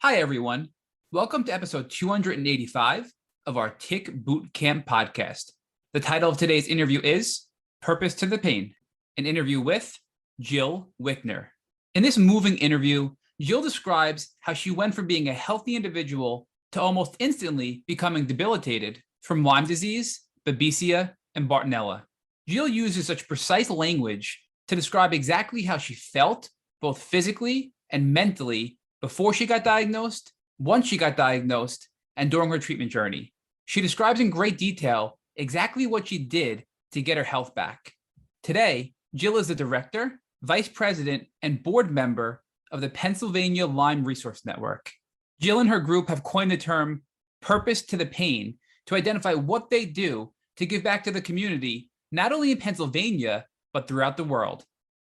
Hi, everyone. Welcome to episode 285 of our Tick Boot Camp podcast. The title of today's interview is Purpose to the Pain, an interview with Jill Wichner. In this moving interview, Jill describes how she went from being a healthy individual to almost instantly becoming debilitated from Lyme disease, Babesia, and Bartonella. Jill uses such precise language to describe exactly how she felt, both physically and mentally, before she got diagnosed, once she got diagnosed, and during her treatment journey. She describes in great detail exactly what she did to get her health back. Today, Jill is the director, vice president, and board member of the Pennsylvania Lyme Resource Network. Jill and her group have coined the term purpose to the pain to identify what they do to give back to the community, not only in Pennsylvania, but throughout the world.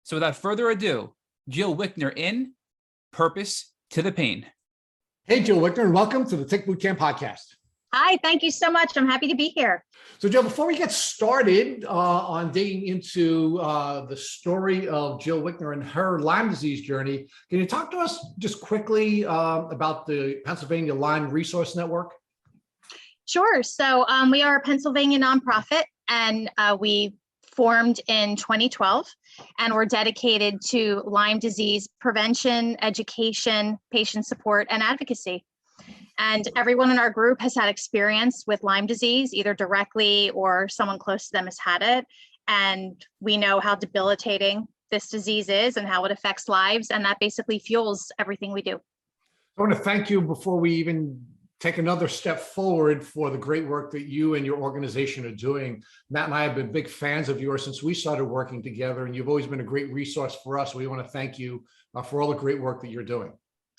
So without further ado, Jill Wichner in Purpose to the Pain. Hey, Jill Wichner, and welcome to the Tick Boot Camp podcast. Hi, thank you so much. I'm happy to be here. So, Jill, before we get started on digging into the story of Jill Wichner and her Lyme disease journey, can you talk to us just quickly about the Pennsylvania Lyme Resource Network? Sure. So we are a Pennsylvania nonprofit, and we formed in 2012, and we're dedicated to Lyme disease prevention, education, patient support, and advocacy. And everyone in our group has had experience with Lyme disease, either directly or someone close to them has had it. And we know how debilitating this disease is and how it affects lives. And that basically fuels everything we do. I want to thank you before we even take another step forward for the great work that you and your organization are doing. Matt and I have been big fans of yours since we started working together, and you've always been a great resource for us. We want to thank you for all the great work that you're doing.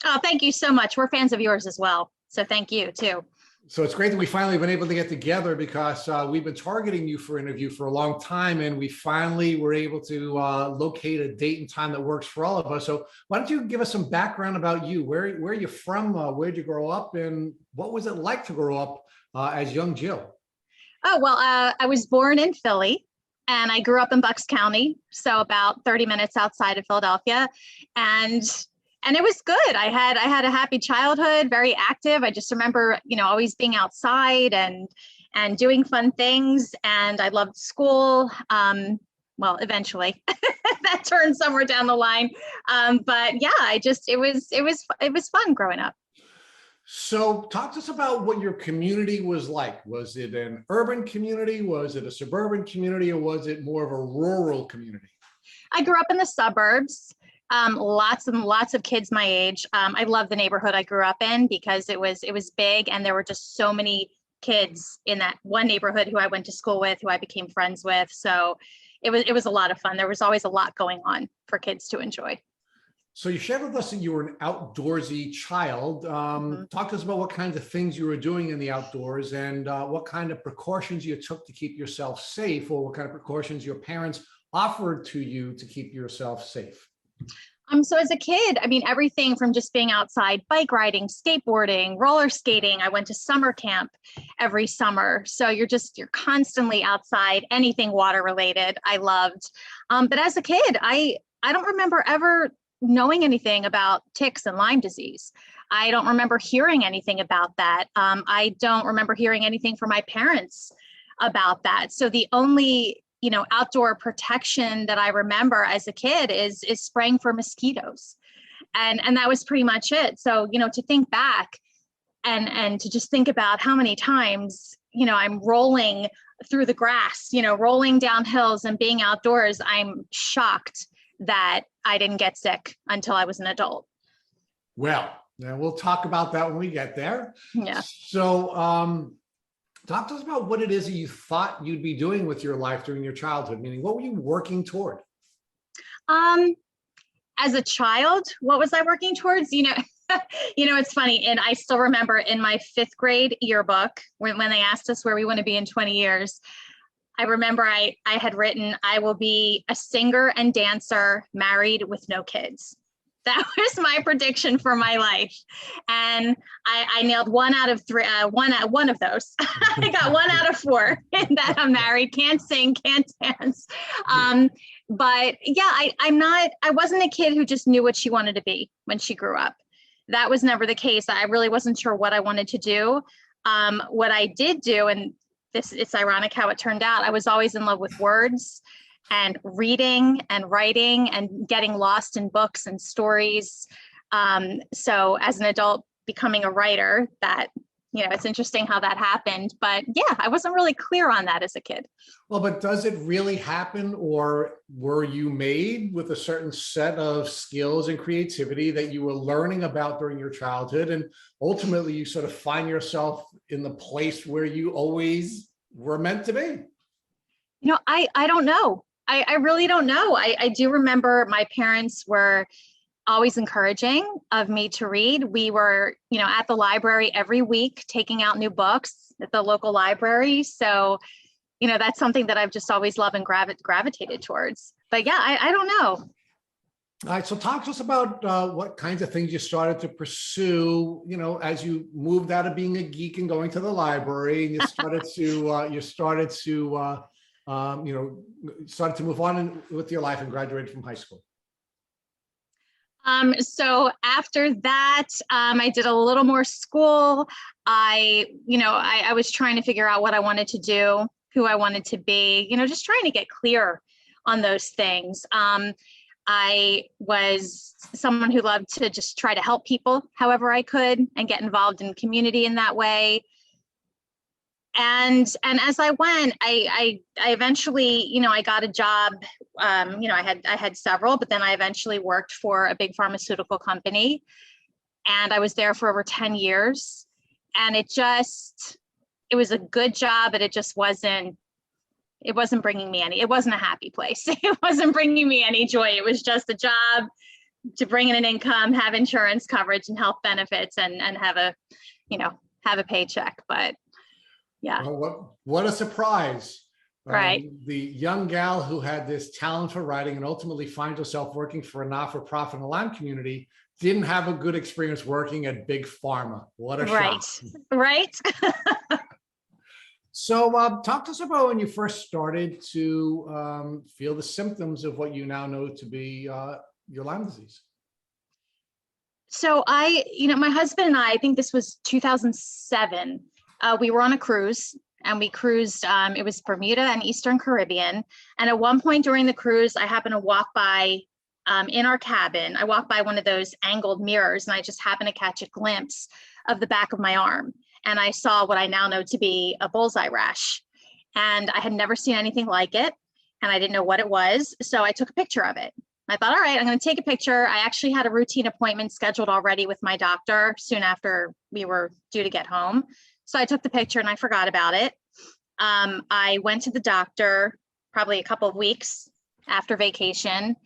Oh, thank you so much. We're fans of yours as well. So thank you too. So it's great that we finally been able to get together, because we've been targeting you for interview for a long time, and we finally were able to locate a date and time that works for all of us. So why don't you give us some background about you? Where are you from? Where'd you grow up? And what was it like to grow up as young Jill? Oh, well, I was born in Philly, and I grew up in Bucks County, so about 30 minutes outside of Philadelphia. And it was good. I had a happy childhood, very active. I just remember, always being outside and doing fun things. And I loved school. Well, eventually that turned somewhere down the line. But yeah, it was fun growing up. So talk to us about what your community was like. Was it an urban community? Was it a suburban community? Or was it more of a rural community? I grew up in the suburbs. Lots and lots of kids my age. I love the neighborhood I grew up in because it was big, and there were just so many kids in that one neighborhood who I went to school with, who I became friends with. So it was a lot of fun. There was always a lot going on for kids to enjoy. So you shared with us that you were an outdoorsy child. Talk to us about what kinds of things you were doing in the outdoors, and what kind of precautions you took to keep yourself safe, or what kind of precautions your parents offered to you to keep yourself safe. So as a kid, everything from just being outside, bike riding, skateboarding, roller skating. I went to summer camp every summer. So you're constantly outside, anything water related, I loved. But as a kid, I don't remember ever knowing anything about ticks and Lyme disease. I don't remember hearing anything about that. I don't remember hearing anything from my parents about that. So the only outdoor protection that I remember as a kid is spraying for mosquitoes. And that was pretty much it. So, to think back and to just think about how many times, I'm rolling through the grass, rolling down hills and being outdoors, I'm shocked that I didn't get sick until I was an adult. Well, now we'll talk about that when we get there. Yeah. So, talk to us about what it is that you thought you'd be doing with your life during your childhood, meaning what were you working toward? As a child, what was I working towards? It's funny. And I still remember in my 5th grade yearbook, when they asked us where we want to be in 20 years, I remember I had written, I will be a singer and dancer, married with no kids. That was my prediction for my life. And I nailed 1 out of 3, one of those. I got 1 out of 4 in that I'm married, can't sing, can't dance. But yeah, I wasn't a kid who just knew what she wanted to be when she grew up. that was never the case. I really wasn't sure what I wanted to do. What I did do, and it's ironic how it turned out, I was always in love with words and reading and writing and getting lost in books and stories. So as an adult, becoming a writer, that, it's interesting how that happened. But yeah, I wasn't really clear on that as a kid. Well, but does it really happen, or were you made with a certain set of skills and creativity that you were learning about during your childhood, and ultimately you sort of find yourself in the place where you always were meant to be? I don't know. I really don't know. I do remember my parents were always encouraging of me to read. We were, at the library every week, taking out new books at the local library. So, that's something that I've just always loved and gravitated towards. But yeah, I don't know. All right. So talk to us about what kinds of things you started to pursue, as you moved out of being a geek and going to the library, and you started to move on with your life and graduated from high school. So after that, I did a little more school. I was trying to figure out what I wanted to do, who I wanted to be, just trying to get clear on those things. I was someone who loved to just try to help people however I could and get involved in community in that way. And as I went, I eventually, I got a job. I had several, but then I eventually worked for a big pharmaceutical company, and I was there for over 10 years. And it was a good job, but it wasn't bringing me it wasn't a happy place. It wasn't bringing me any joy. It was just a job to bring in an income, have insurance coverage and health benefits, and have a paycheck. But yeah. Well, what a surprise. Right. The young gal who had this talent for writing and ultimately finds herself working for a not-for-profit in the Lyme community didn't have a good experience working at Big Pharma. What a shock. Right. So talk to us about when you first started to feel the symptoms of what you now know to be your Lyme disease. So my husband and I think this was 2007. We were on a cruise, and we cruised, it was Bermuda and Eastern Caribbean. And at one point during the cruise, I happened to walk by, in our cabin, I walked by one of those angled mirrors, and I just happened to catch a glimpse of the back of my arm. And I saw what I now know to be a bullseye rash. And I had never seen anything like it, and I didn't know what it was. So I took a picture of it. I thought, all right, I'm going to take a picture. I actually had a routine appointment scheduled already with my doctor soon after we were due to get home. So I took the picture and I forgot about it. I went to the doctor probably a couple of weeks after vacation,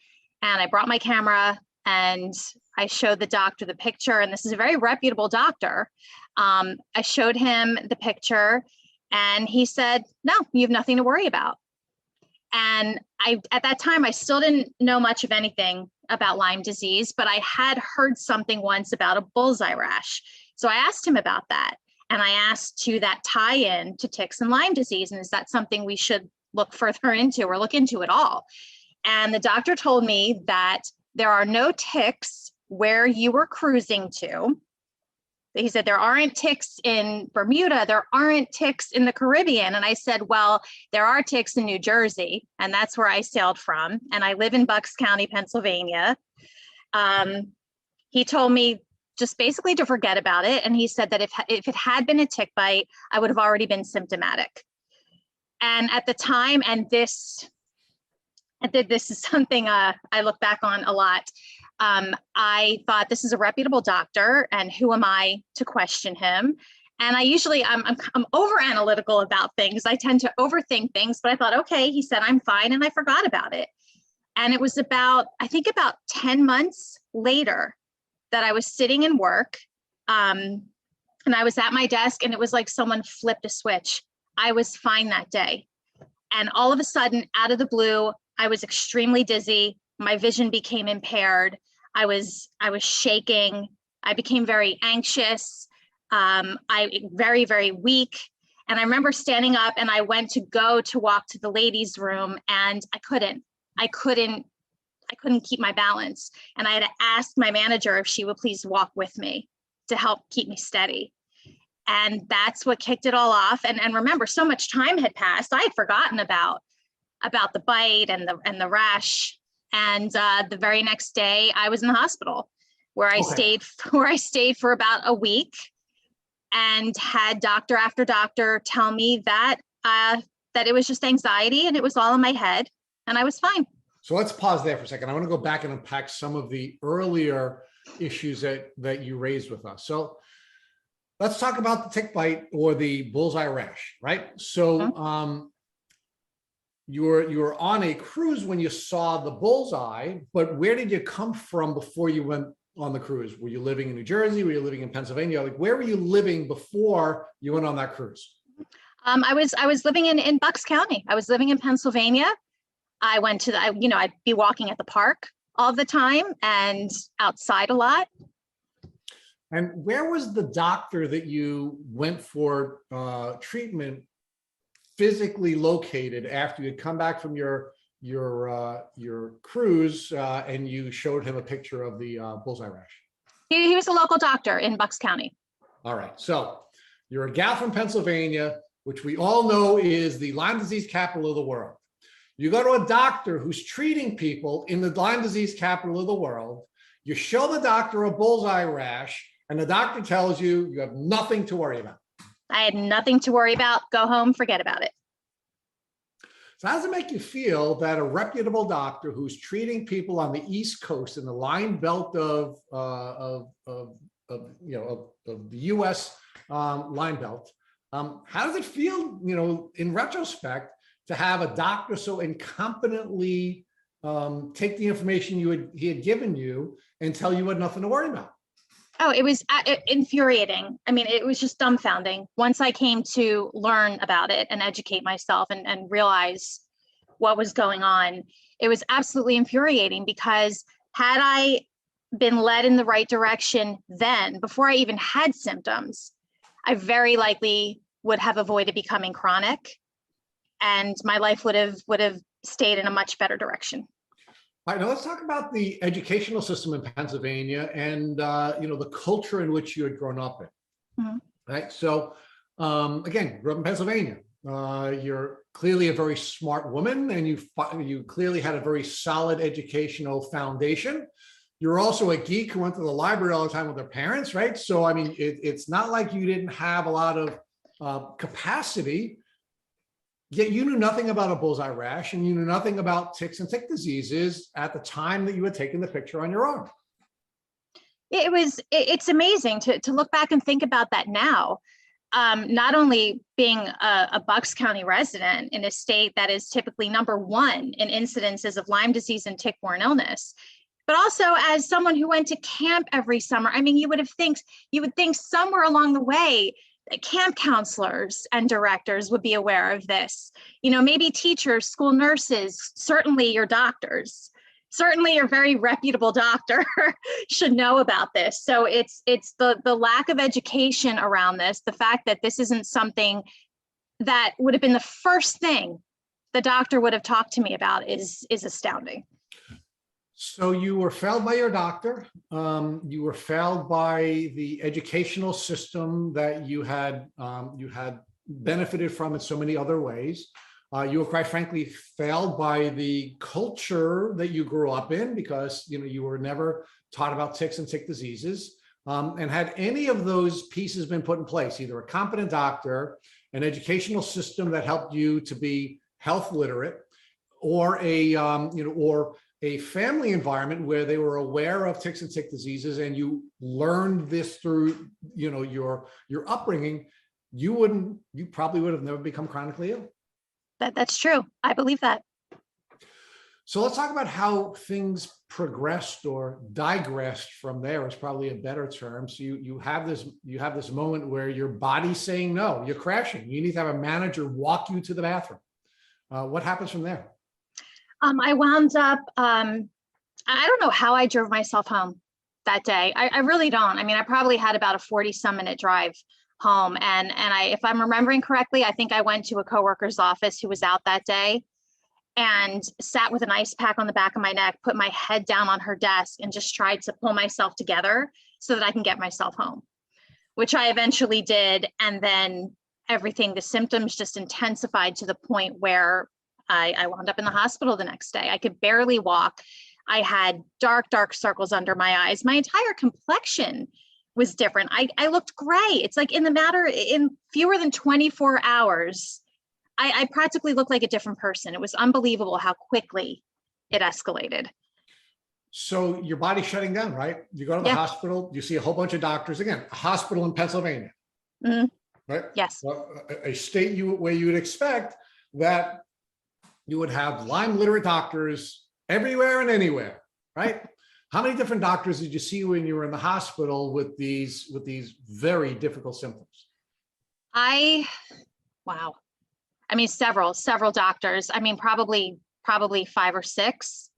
and I brought my camera and I showed the doctor the picture. And this is a very reputable doctor. I showed him the picture, and he said, no, you have nothing to worry about. And at that time, I still didn't know much of anything about Lyme disease, but I had heard something once about a bullseye rash. So I asked him about that. And I asked to that tie in to ticks and Lyme disease. And is that something we should look further into or look into at all? And the doctor told me that there are no ticks where you were cruising to. He said, there aren't ticks in Bermuda, there aren't ticks in the Caribbean. And I said, well, there are ticks in New Jersey, and that's where I sailed from. And I live in Bucks County, Pennsylvania. He told me just basically to forget about it. And he said that if it had been a tick bite, I would have already been symptomatic. And at the time, and this is something I look back on a lot. I thought, this is a reputable doctor, and who am I to question him? And I usually, I'm over analytical about things. I tend to overthink things, but I thought, okay, he said I'm fine, and I forgot about it. And it was about 10 months later that I was sitting in work, and I was at my desk, and it was like someone flipped a switch. I was fine that day. And all of a sudden, out of the blue, I was extremely dizzy. My vision became impaired. I was shaking. I became very anxious. Very, very weak. And I remember standing up, and I went to walk to the ladies' room, and I couldn't I couldn't keep my balance. And I had to ask my manager if she would please walk with me to help keep me steady. And that's what kicked it all off. And remember, so much time had passed. I had forgotten about the bite and the rash. And the very next day I was in the hospital where I stayed for about a week and had doctor after doctor tell me that it was just anxiety and it was all in my head and I was fine. So let's pause there for a second. I want to go back and unpack some of the earlier issues that you raised with us. So let's talk about the tick bite or the bullseye rash, right? So you were on a cruise when you saw the bullseye, but where did you come from before you went on the cruise? Were you living in New Jersey? Were you living in Pennsylvania? Like, where were you living before you went on that cruise? I was living in Bucks County. I was living in Pennsylvania. I went to I'd be walking at the park all the time and outside a lot. And where was the doctor that you went for treatment physically located after you had come back from your cruise and you showed him a picture of the bullseye rash? He was a local doctor in Bucks County. All right. So you're a gal from Pennsylvania, which we all know is the Lyme disease capital of the world. You go to a doctor who's treating people in the Lyme disease capital of the world. You show the doctor a bullseye rash, and the doctor tells you you have nothing to worry about. I had nothing to worry about. Go home, forget about it. So how does it make you feel that a reputable doctor who's treating people on the East Coast in the Lyme belt of the U.S. Lyme belt, how does it feel, in retrospect, to have a doctor so incompetently take the information he had given you and tell you had nothing to worry about? Oh, it was infuriating. I mean, it was just dumbfounding. Once I came to learn about it and educate myself and realize what was going on, it was absolutely infuriating, because had I been led in the right direction then, before I even had symptoms, I very likely would have avoided becoming chronic, and my life would have stayed in a much better direction. All right, now let's talk about the educational system in Pennsylvania and the culture in which you had grown up in. Mm-hmm. Right. So again, grew up in Pennsylvania. You're clearly a very smart woman, and you clearly had a very solid educational foundation. You're also a geek who went to the library all the time with her parents, right? So I mean, it's not like you didn't have a lot of capacity. Yet you knew nothing about a bullseye rash, and you knew nothing about ticks and tick diseases at the time that you had taken the picture on your arm. It's amazing to look back and think about that now. Not only being a Bucks County resident in a state that is typically number one in incidences of Lyme disease and tick-borne illness, but also as someone who went to camp every summer. I mean, you would think somewhere along the way, camp counselors and directors would be aware of this. Maybe teachers, school nurses, certainly your doctors, certainly your very reputable doctor should know about this. So it's the lack of education around this, the fact that this isn't something that would have been the first thing the doctor would have talked to me about is astounding. So you were failed by your doctor. You were failed by the educational system that you had benefited from in so many other ways. You were quite frankly failed by the culture that you grew up in, because you were never taught about ticks and tick diseases. And had any of those pieces been put in place, either a competent doctor, an educational system that helped you to be health literate, or a family environment where they were aware of ticks and tick diseases, and you learned this through your upbringing, you probably would have never become chronically ill. That's true. I believe that. So let's talk about how things progressed or digressed from there, is probably a better term. So you have this moment where your body's saying no, you're crashing. You need to have a manager walk you to the bathroom. What happens from there? I wound up, I don't know how I drove myself home that day. I really don't. I mean, I probably had about a 40-some minute drive home. And if I'm remembering correctly, I think I went to a coworker's office who was out that day. and sat with an ice pack on the back of my neck, put my head down on her desk, and just tried to pull myself together so that I can get myself home, which I eventually did. And then the symptoms just intensified to the point where I wound up in the hospital the next day. I could barely walk. I had dark, dark circles under my eyes. My entire complexion was different. I looked gray. It's like in fewer than 24 hours, I practically looked like a different person. It was unbelievable how quickly it escalated. So your body's shutting down, right? You go to the hospital, you see a whole bunch of doctors. Again, a hospital in Pennsylvania, right? Yes. Well, a state where you would expect that you would have Lyme literate doctors everywhere and anywhere, right? How many different doctors did you see when you were in the hospital with these very difficult symptoms? Wow. I mean, several doctors. I mean, probably 5 or 6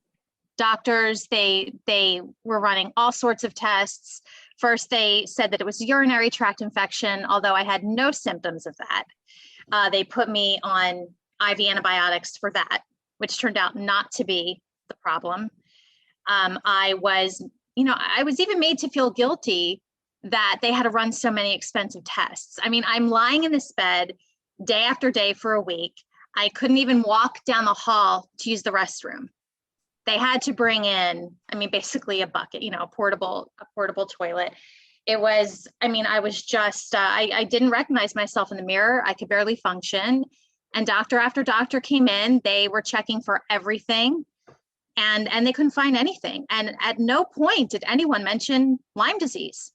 doctors. They were running all sorts of tests. First, they said that it was a urinary tract infection, although I had no symptoms of that. They put me on IV antibiotics for that, which turned out not to be the problem. I was even made to feel guilty that they had to run so many expensive tests. I mean, I'm lying in this bed day after day for a week. I couldn't even walk down the hall to use the restroom. They had to bring in, basically a bucket, a portable toilet. It was, I was just, I didn't recognize myself in the mirror. I could barely function. And doctor after doctor came in. They were checking for everything, and they couldn't find anything. And at no point did anyone mention Lyme disease.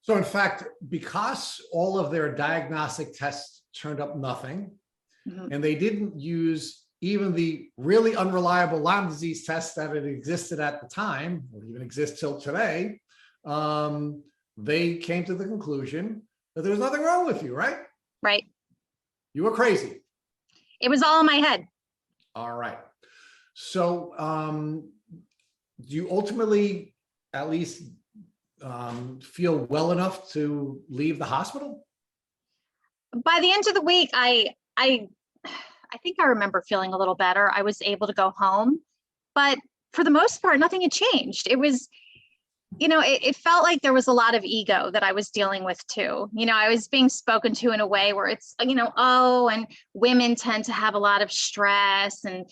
So in fact, because all of their diagnostic tests turned up nothing, and they didn't use even the really unreliable Lyme disease test that had existed at the time, or even exists till today, they came to the conclusion that there was nothing wrong with you, right? Right. You were crazy. It was all in my head. All right. So do you ultimately at least feel well enough to leave the hospital? By the end of the week, I think I remember feeling a little better. I was able to go home, but for the most part, nothing had changed. It was, it felt like there was a lot of ego that I was dealing with too. I was being spoken to in a way where it's, and women tend to have a lot of stress, and,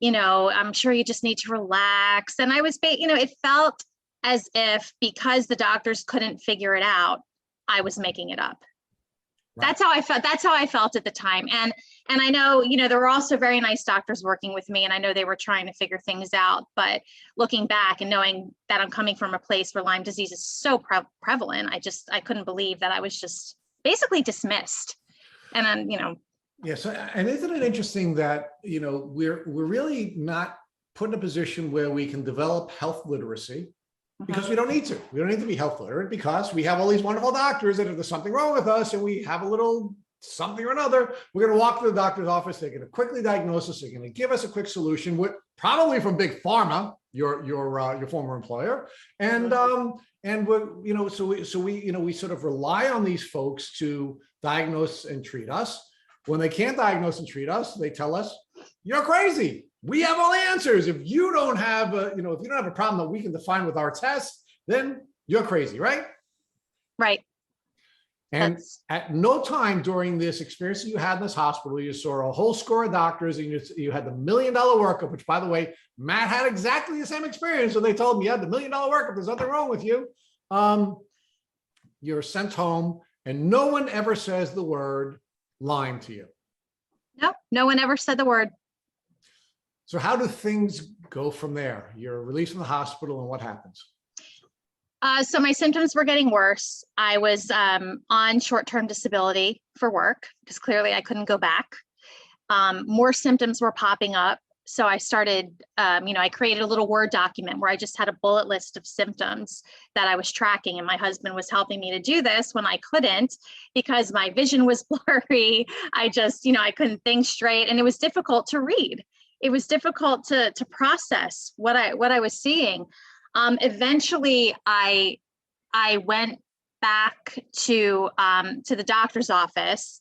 I'm sure you just need to relax. And I was, it felt as if because the doctors couldn't figure it out, I was making it up. Right. That's how I felt at the time. And I know, there were also very nice doctors working with me, and I know they were trying to figure things out. But looking back and knowing that I'm coming from a place where Lyme disease is so prevalent, I couldn't believe that I was just basically dismissed. And then, Yes. And isn't it interesting that, we're really not put in a position where we can develop health literacy, because we don't need to. We don't need to be health literate, because we have all these wonderful doctors that if there's something wrong with us and we have a little something or another, we're going to walk to the doctor's office. They're going to quickly diagnose us. They're going to give us a quick solution, with probably from Big Pharma, your former employer. And we're, so we sort of rely on these folks to diagnose and treat us. When they can't diagnose and treat us, they tell us, you're crazy. We have all the answers. If you don't have a problem that we can define with our tests, then you're crazy, right? Right. And at no time during this experience that you had in this hospital, you saw a whole score of doctors, and you had the $1 million workup, which, by the way, Matt had exactly the same experience. So they told him, you had the $1 million workup. There's nothing wrong with you. You're sent home, and no one ever says the word Lyme to you. No one ever said the word. So how do things go from there? You're released from the hospital, and what happens? So my symptoms were getting worse. I was on short-term disability for work, because clearly I couldn't go back. More symptoms were popping up. So I started, I created a little Word document where I just had a bullet list of symptoms that I was tracking. And my husband was helping me to do this when I couldn't, because my vision was blurry. I just, I couldn't think straight, and it was difficult to read. It was difficult to process what I was seeing. Eventually, I went back to the doctor's office,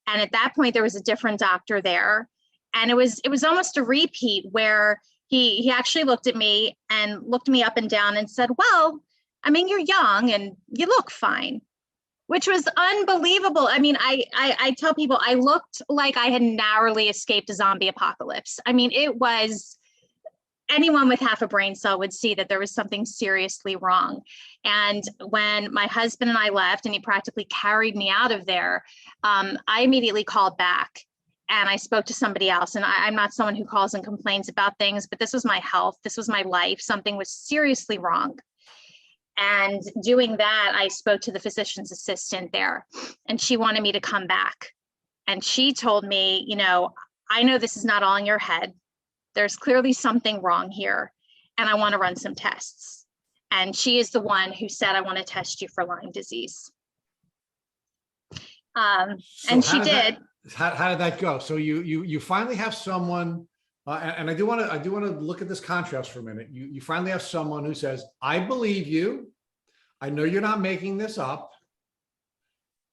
and at that point there was a different doctor there, And it was almost a repeat where he actually looked at me and looked me up and down and said, well, I mean, you're young and you look fine, which was unbelievable. I mean, I tell people I looked like I had narrowly escaped a zombie apocalypse. I mean, it was, anyone with half a brain cell would see that there was something seriously wrong. And when my husband and I left and he practically carried me out of there, I immediately called back and I spoke to somebody else. And I'm not someone who calls and complains about things, but this was my health. This was my life. Something was seriously wrong. And doing that, I spoke to the physician's assistant there, and she wanted me to come back. And she told me, you know, I know this is not all in your head. There's clearly something wrong here, and I want to run some tests. And she is the one who said, I want to test you for Lyme disease. And she did. How did that go? So you finally have someone, and I do want to look at this contrast for a minute. You finally have someone who says, I believe you. I know you're not making this up.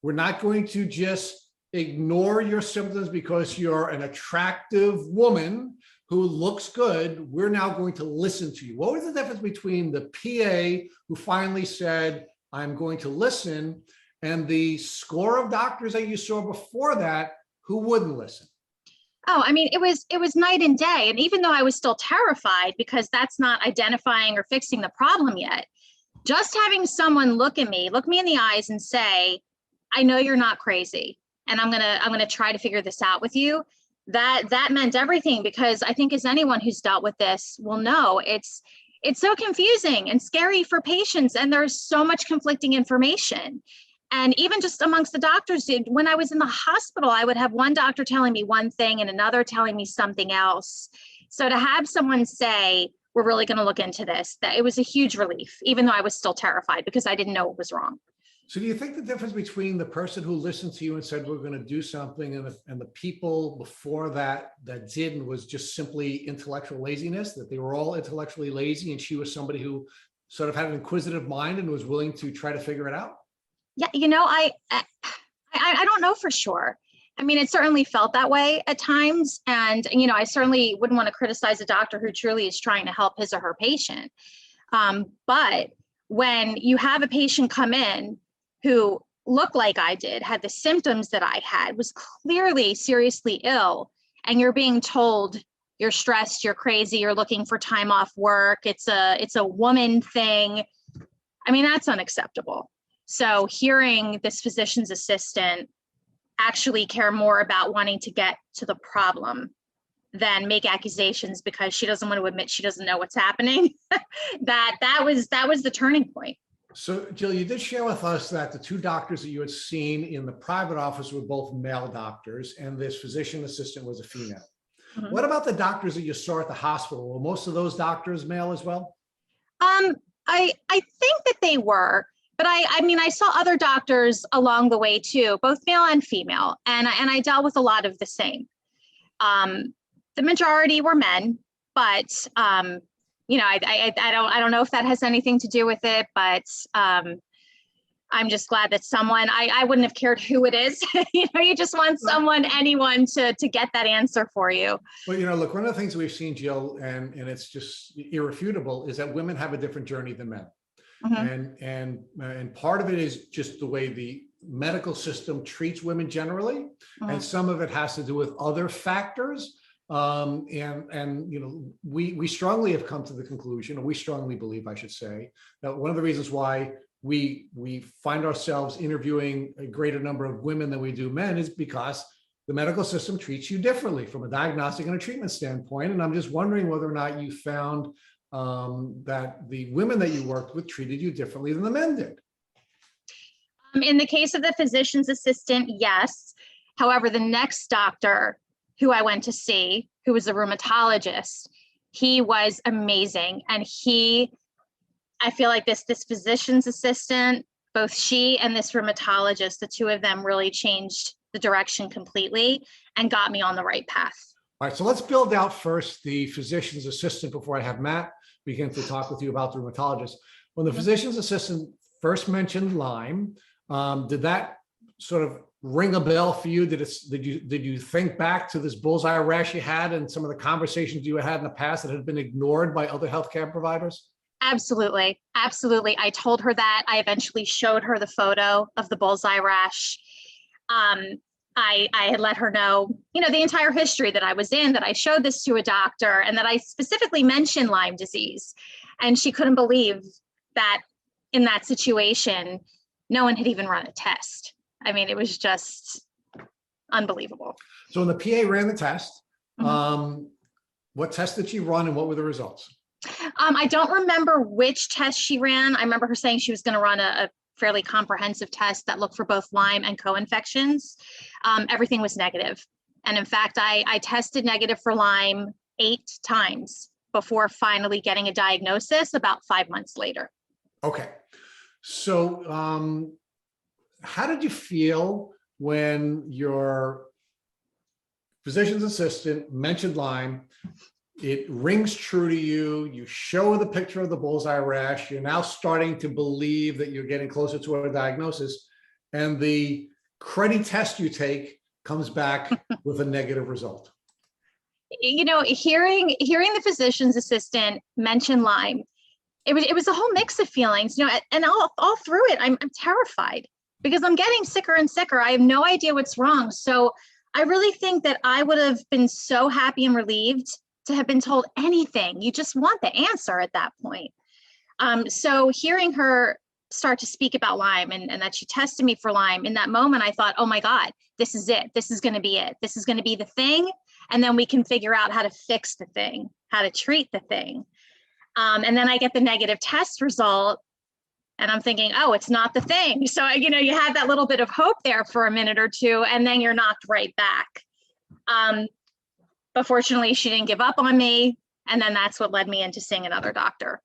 We're not going to just ignore your symptoms because you're an attractive woman who looks good. We're now going to listen to you. What was the difference between the PA who finally said, I'm going to listen, and the score of doctors that you saw before that who wouldn't listen? Oh, I mean, it was night and day. And even though I was still terrified because that's not identifying or fixing the problem yet, just having someone look me in the eyes and say, I know you're not crazy, and I'm gonna try to figure this out with you. That meant everything, because I think as anyone who's dealt with this will know, it's so confusing and scary for patients, and there's so much conflicting information. And even just amongst the doctors, when I was in the hospital, I would have one doctor telling me one thing and another telling me something else. So to have someone say, we're really going to look into this, that it was a huge relief, even though I was still terrified because I didn't know what was wrong. So do you think the difference between the person who listened to you and said, we're going to do something, and the people before that didn't, was just simply intellectual laziness, that they were all intellectually lazy and she was somebody who sort of had an inquisitive mind and was willing to try to figure it out? Yeah, you know, I don't know for sure. I mean, it certainly felt that way at times. And, you know, I certainly wouldn't want to criticize a doctor who truly is trying to help his or her patient. But when you have a patient come in who looked like I did, had the symptoms that I had, was clearly seriously ill, and you're being told you're stressed, you're crazy, you're looking for time off work, it's a woman thing. I mean, that's unacceptable. So hearing this physician's assistant actually care more about wanting to get to the problem than make accusations because she doesn't want to admit she doesn't know what's happening, that was the turning point. So Jill, you did share with us that the two doctors that you had seen in the private office were both male doctors, and this physician assistant was a female. Mm-hmm. What about the doctors that you saw at the hospital? Were most of those doctors male as well? I think that they were. But I mean, I saw other doctors along the way too, both male and female, and I dealt with a lot of the same. The majority were men, but you know, I don't know if that has anything to do with it, but I'm just glad that someone, I wouldn't have cared who it is. You know, you just want anyone to get that answer for you. Well, you know, look, one of the things we've seen, Jill, and it's just irrefutable, is that women have a different journey than men. Mm-hmm. And part of it is just the way the medical system treats women generally, mm-hmm. and some of it has to do with other factors. And you know, we strongly have come to the conclusion, or we strongly believe, I should say, that one of the reasons why we find ourselves interviewing a greater number of women than we do men is because the medical system treats you differently from a diagnostic and a treatment standpoint. And I'm just wondering whether or not you found that the women that you worked with treated you differently than the men did. In the case of the physician's assistant, yes. However, the next doctor who I went to see, who was a rheumatologist, he was amazing. And I feel like this physician's assistant, both she and this rheumatologist, the two of them really changed the direction completely and got me on the right path. All right, so let's build out first the physician's assistant before I have Matt begin to talk with you about the rheumatologist. When the physician's assistant first mentioned Lyme, did that sort of ring a bell for you? Did you think back to this bullseye rash you had and some of the conversations you had in the past that had been ignored by other healthcare providers? Absolutely. Absolutely. I told her that. I eventually showed her the photo of the bullseye rash. I had let her know, the entire history that I was in, that I showed this to a doctor, and that I specifically mentioned Lyme disease. And she couldn't believe that in that situation, no one had even run a test. I mean, it was just unbelievable. So when the PA ran the test, what test did she run and what were the results? I don't remember which test she ran. I remember her saying she was going to run a fairly comprehensive test that looked for both Lyme and co-infections. Everything was negative. And in fact, I tested negative for Lyme 8 times before finally getting a diagnosis about 5 months later. Okay. So how did you feel when your physician's assistant mentioned Lyme? It rings true to you. You show the picture of the bullseye rash. You're now starting to believe that you're getting closer to a diagnosis. And the cruddy test you take comes back with a negative result. Hearing the physician's assistant mention Lyme, it was a whole mix of feelings, and all through it, I'm terrified because I'm getting sicker and sicker. I have no idea what's wrong. So I really think that I would have been so happy and relieved to have been told anything. You just want the answer at that point. So hearing her start to speak about Lyme and that she tested me for Lyme, in that moment, I thought, oh my God, this is it. This is going to be it. This is going to be the thing. And then we can figure out how to fix the thing, how to treat the thing. And then I get the negative test result and I'm thinking, oh, it's not the thing. So, you have that little bit of hope there for a minute or two, and then you're knocked right back. But fortunately, she didn't give up on me. And then that's what led me into seeing another doctor.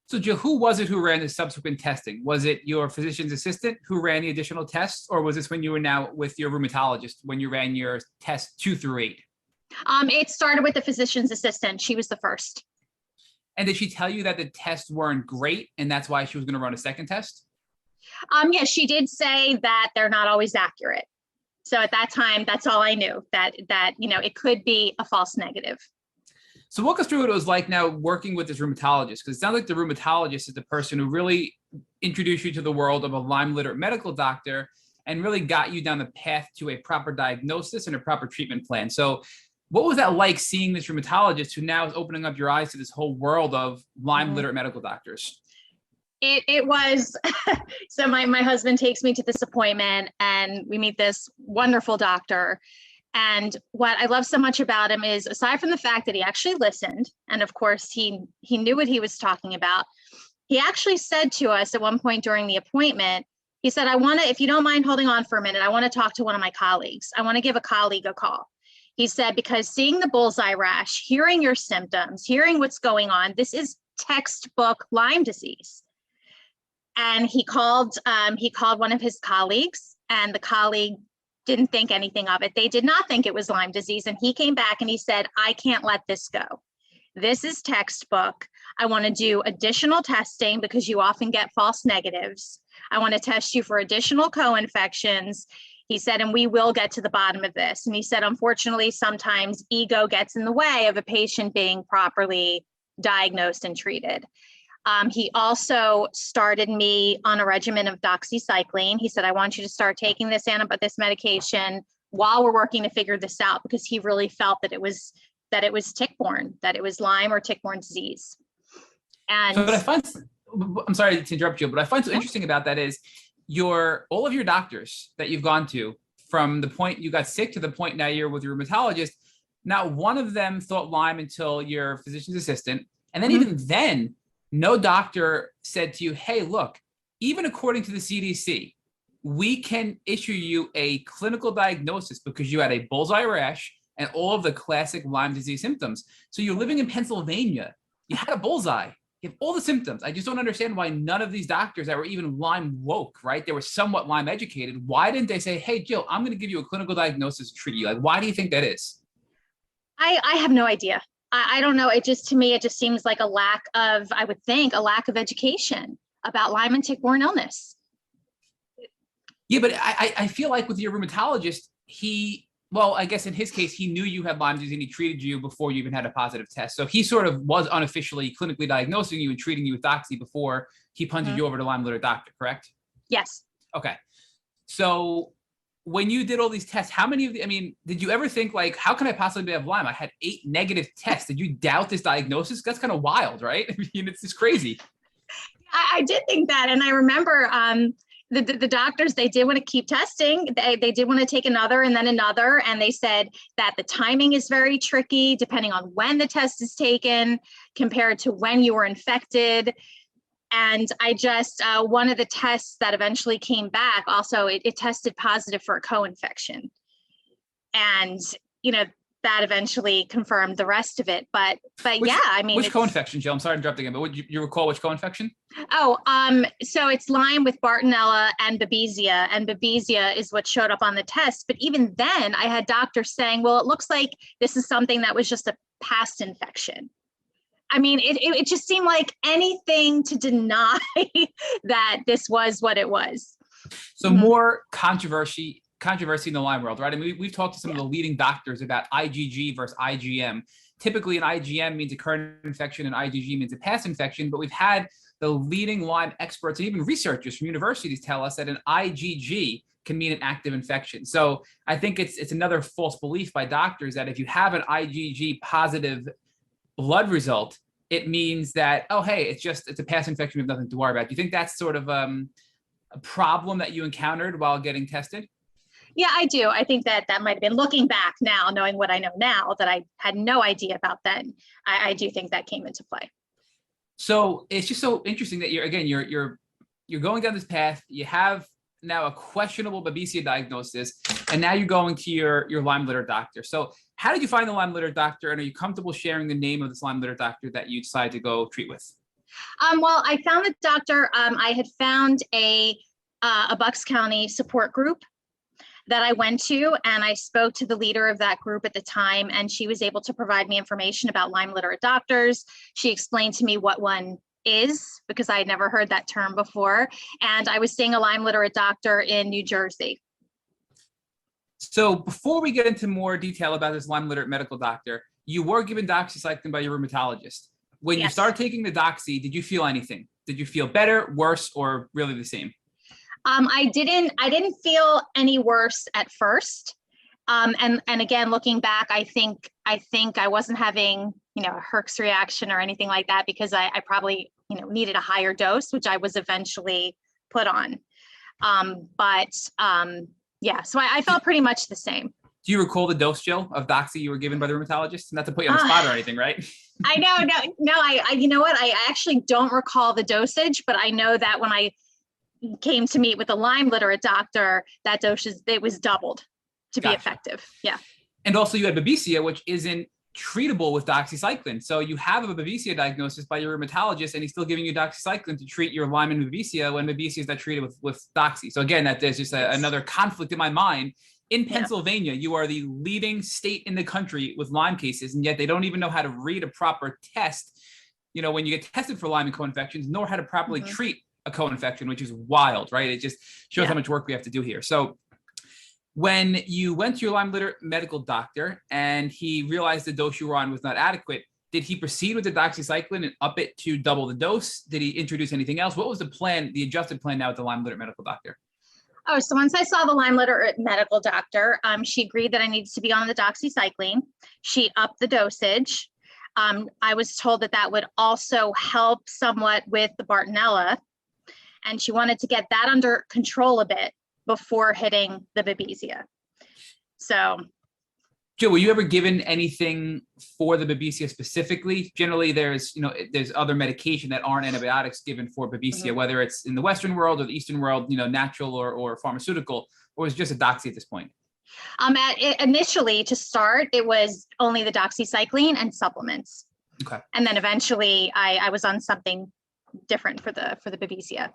So Jill, who was it who ran the subsequent testing? Was it your physician's assistant who ran the additional tests? Or was this when you were now with your rheumatologist, when you ran your tests 2 through 8? It started with the physician's assistant. She was the first. And did she tell you that the tests weren't great and that's why she was going to run a second test? Yeah, she did say that they're not always accurate. So at that time, that's all I knew, that it could be a false negative. So walk us through what it was like now working with this rheumatologist, because it sounds like the rheumatologist is the person who really introduced you to the world of a Lyme literate medical doctor and really got you down the path to a proper diagnosis and a proper treatment plan. So what was that like, seeing this rheumatologist who now is opening up your eyes to this whole world of Lyme literate medical doctors? It was, so my husband takes me to this appointment and we meet this wonderful doctor. And what I love so much about him is, aside from the fact that he actually listened, and of course he knew what he was talking about, he actually said to us at one point during the appointment, he said, if you don't mind holding on for a minute, I want to talk to one of my colleagues. I want to give a colleague a call. He said, because seeing the bullseye rash, hearing your symptoms, hearing what's going on, this is textbook Lyme disease. And he called one of his colleagues, and the colleague didn't think anything of it. They did not think it was Lyme disease. And he came back and he said, I can't let this go. This is textbook. I want to do additional testing because you often get false negatives. I want to test you for additional co-infections. He said, and we will get to the bottom of this. And he said, unfortunately, sometimes ego gets in the way of a patient being properly diagnosed and treated. He also started me on a regimen of doxycycline. He said, I want you to start taking this medication while we're working to figure this out, because he really felt that it was tick-borne, that it was Lyme or tick-borne disease. And so I'm sorry to interrupt you, but I find so interesting about that is all of your doctors that you've gone to, from the point you got sick to the point now you're with your rheumatologist, not one of them thought Lyme until your physician's assistant. And then even then, no doctor said to you, hey, look, even according to the CDC, we can issue you a clinical diagnosis because you had a bullseye rash and all of the classic Lyme disease symptoms. So you're living in Pennsylvania, you had a bullseye, you have all the symptoms. I just don't understand why none of these doctors that were even Lyme woke, right? They were somewhat Lyme educated. Why didn't they say, hey, Jill, I'm going to give you a clinical diagnosis to treat you? Like, why do you think that is? I have no idea. I don't know. To me, it just seems like a lack of education about Lyme and tick-borne illness. Yeah, but I feel like with your rheumatologist, well, I guess in his case, he knew you had Lyme disease and he treated you before you even had a positive test. So he sort of was unofficially clinically diagnosing you and treating you with doxy before he punted you over to Lyme literate doctor, correct? Yes. Okay. So when you did all these tests, how many of the, I mean, did you ever think like, how can I possibly have Lyme? I had 8 negative tests. Did you doubt this diagnosis? That's kind of wild, right? I mean, it's just crazy. I did think that. And I remember the doctors, they did want to keep testing. They did want to take another and then another. And they said that the timing is very tricky depending on when the test is taken compared to when you were infected. And I just, one of the tests that eventually came back, also, it tested positive for a co-infection. And, that eventually confirmed the rest of it. But yeah, I mean, which co-infection, Jill? I'm sorry to interrupt again, but would you recall which co-infection? Oh, so it's Lyme with Bartonella and Babesia, and Babesia is what showed up on the test. But even then, I had doctors saying, well, it looks like this is something that was just a past infection. I mean, it just seemed like anything to deny that this was what it was. So more controversy in the Lyme world, right? I mean, we've talked to some of the leading doctors about IgG versus IgM. Typically, an IgM means a current infection and IgG means a past infection, but we've had the leading Lyme experts and even researchers from universities tell us that an IgG can mean an active infection. So I think it's another false belief by doctors that if you have an IgG positive blood result, it means that, oh, hey, it's a past infection, we have nothing to worry about. Do you think that's sort of a problem that you encountered while getting tested? Yeah, I do. I think that might have been, looking back now, knowing what I know now that I had no idea about then. I do think that came into play. So it's just so interesting that you're going down this path. You have now a questionable Babesia diagnosis, and now you're going to your Lyme literate doctor. So how did you find the Lyme literate doctor, and are you comfortable sharing the name of this Lyme literate doctor that you decided to go treat with? Well, I found the doctor. I had found a Bucks County support group that I went to, and I spoke to the leader of that group at the time, and she was able to provide me information about Lyme literate doctors. She explained to me what one is, because I had never heard that term before, and I was seeing a Lyme literate doctor in New Jersey. So before we get into more detail about this Lyme literate medical doctor, you were given doxycycline by your rheumatologist. When you started taking the doxy, did you feel anything? Did you feel better, worse, or really the same? I didn't feel any worse at first. And again, looking back, I think I wasn't having, a Herx reaction or anything like that, because I probably, needed a higher dose, which I was eventually put on. Yeah, so I felt pretty much the same. Do you recall the dose, Jill, of doxy you were given by the rheumatologist? Not to put you on the spot or anything, right? I know, no, I you know what? I actually don't recall the dosage, but I know that when I came to meet with a Lyme literate doctor, that dosage, it was doubled to be effective. Yeah. And also you had Babesia, which isn't treatable with doxycycline. So you have a Babesia diagnosis by your rheumatologist, and he's still giving you doxycycline to treat your Lyme and Babesia when Babesia is not treated with doxy. So again, there's just another conflict in my mind. In Pennsylvania, you are the leading state in the country with Lyme cases, and yet they don't even know how to read a proper test, when you get tested for Lyme and co-infections, nor how to properly treat a co-infection, which is wild, right? It just shows how much work we have to do here. So when you went to your Lyme literate medical doctor and he realized the dose you were on was not adequate, did he proceed with the doxycycline and up it to double the dose? Did he introduce anything else? What was the plan, the adjusted plan now with the Lyme literate medical doctor? Oh, so once I saw the Lyme literate medical doctor, she agreed that I needed to be on the doxycycline. She upped the dosage. I was told that would also help somewhat with the Bartonella, and she wanted to get that under control a bit before hitting the Babesia. So, Jill, were you ever given anything for the Babesia specifically? Generally, there's other medication that aren't antibiotics given for Babesia, whether it's in the Western world or the Eastern world, natural or pharmaceutical, or is it just a doxy at this point? Initially, to start, it was only the doxycycline and supplements. Okay. And then eventually I was on something different for the Babesia.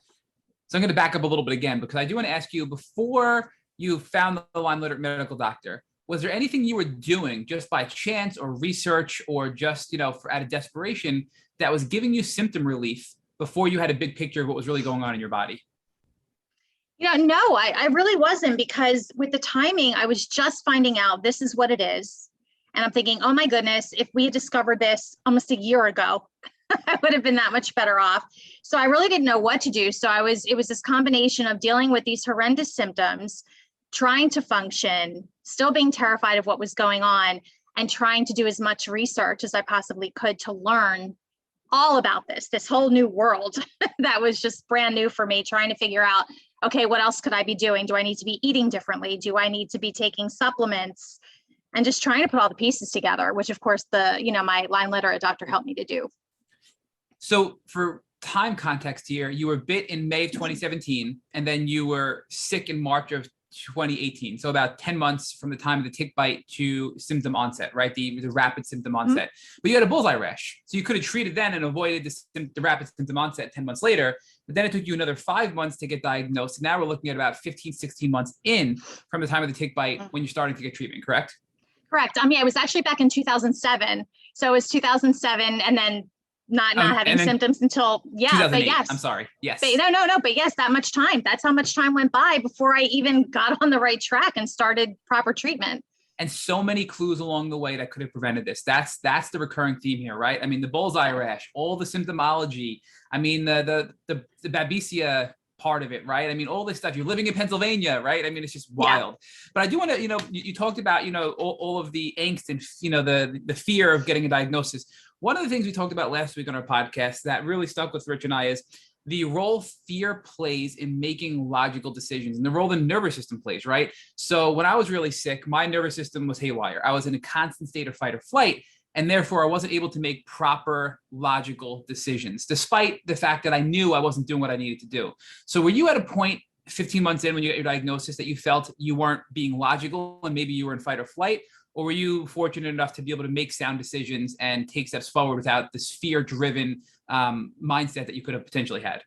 So I'm going to back up a little bit again, because I do want to ask you, before you found the Lyme literate medical doctor, was there anything you were doing just by chance or research or just, out of desperation that was giving you symptom relief before you had a big picture of what was really going on in your body? No, I really wasn't, because with the timing, I was just finding out this is what it is. And I'm thinking, oh my goodness, if we had discovered this almost a year ago, I would have been that much better off. So I really didn't know what to do. So it was this combination of dealing with these horrendous symptoms, trying to function, still being terrified of what was going on, and trying to do as much research as I possibly could to learn all about this whole new world that was just brand new for me, trying to figure out, okay, what else could I be doing? Do I need to be eating differently? Do I need to be taking supplements? And just trying to put all the pieces together, which of course my Lyme literate doctor helped me to do. So for time context here, you were bit in May of 2017, and then you were sick in March of 2018. So about 10 months from the time of the tick bite to symptom onset, right? The rapid symptom onset. But you had a bullseye rash. So you could have treated then and avoided the rapid symptom onset 10 months later. But then it took you another 5 months to get diagnosed. And now we're looking at about 15, 16 months in from the time of the tick bite when you're starting to get treatment, correct? Correct. I was actually back in 2007. So it was 2007, and then not having symptoms until, but yes. I'm sorry. Yes. But no. But yes, that much time. That's how much time went by before I even got on the right track and started proper treatment. And so many clues along the way that could have prevented this. That's the recurring theme here, right? The bullseye rash, all the symptomology. The Babesia part of it, right? All this stuff. You're living in Pennsylvania, right? It's just wild. Yeah. But I do want to, you talked about, all of the angst and, the fear of getting a diagnosis. One of the things we talked about last week on our podcast that really stuck with Rich and I is the role fear plays in making logical decisions and the role the nervous system plays, right? So when I was really sick, my nervous system was haywire. I was in a constant state of fight or flight, and therefore I wasn't able to make proper logical decisions, despite the fact that I knew I wasn't doing what I needed to do. So were you at a point 15 months in when you got your diagnosis that you felt you weren't being logical and maybe you were in fight or flight? Or were you fortunate enough to be able to make sound decisions and take steps forward without this fear-driven mindset that you could have potentially had?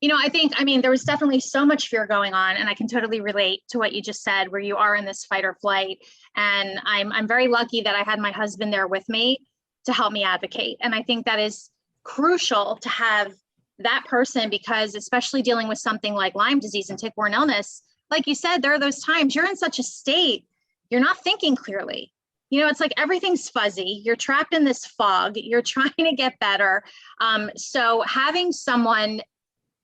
I think, there was definitely so much fear going on, and I can totally relate to what you just said, where you are in this fight or flight. And I'm very lucky that I had my husband there with me to help me advocate. And I think that is crucial to have that person, because especially dealing with something like Lyme disease and tick-borne illness, like you said, there are those times you're in such a state, you're not thinking clearly. It's like everything's fuzzy. You're trapped in this fog. You're trying to get better. So having someone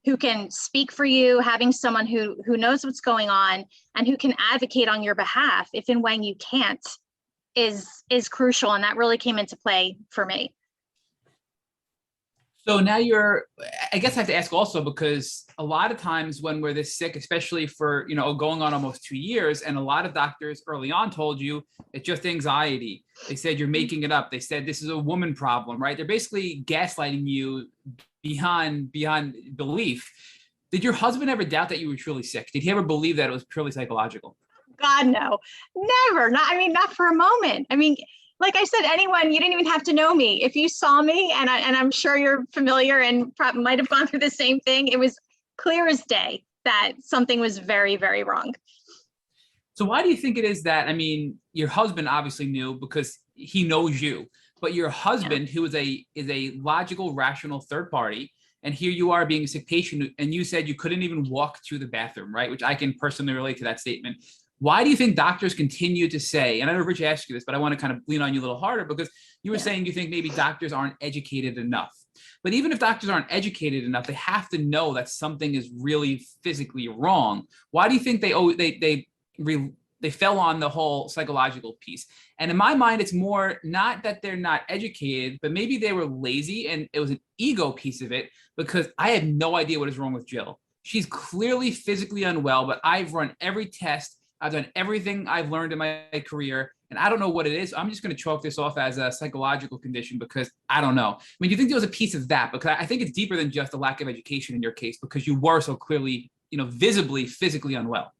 who can speak for you, having someone who knows what's going on and who can advocate on your behalf if and when you can't is crucial. And that really came into play for me. So now I guess I have to ask also, because a lot of times when we're this sick, especially for, going on almost 2 years, and a lot of doctors early on told you it's just anxiety. They said you're making it up. They said this is a woman problem, right? They're basically gaslighting you beyond belief. Did your husband ever doubt that you were truly sick? Did he ever believe that it was purely psychological? God, no, never. Not for a moment. Like I said, anyone, you didn't even have to know me. If you saw me, and I'm sure you're familiar and probably might have gone through the same thing, it was clear as day that something was very, very wrong. So why do you think it is that, your husband obviously knew because he knows you, but your husband, who is a logical, rational third party, and here you are being a sick patient, and you said you couldn't even walk to the bathroom, right? Which I can personally relate to that statement. Why do you think doctors continue to say, and I know Rich asked you this, but I want to kind of lean on you a little harder, because you were saying you think maybe doctors aren't educated enough. But even if doctors aren't educated enough, they have to know that something is really physically wrong. Why do you think they fell on the whole psychological piece? And in my mind, it's more not that they're not educated, but maybe they were lazy and it was an ego piece of it, because I have no idea what is wrong with Jill. She's clearly physically unwell, but I've run every test. I've done everything I've learned in my career, and I don't know what it is. I'm just going to chalk this off as a psychological condition because I don't know. Do you think there was a piece of that? Because I think it's deeper than just a lack of education in your case, because you were so clearly, visibly, physically unwell.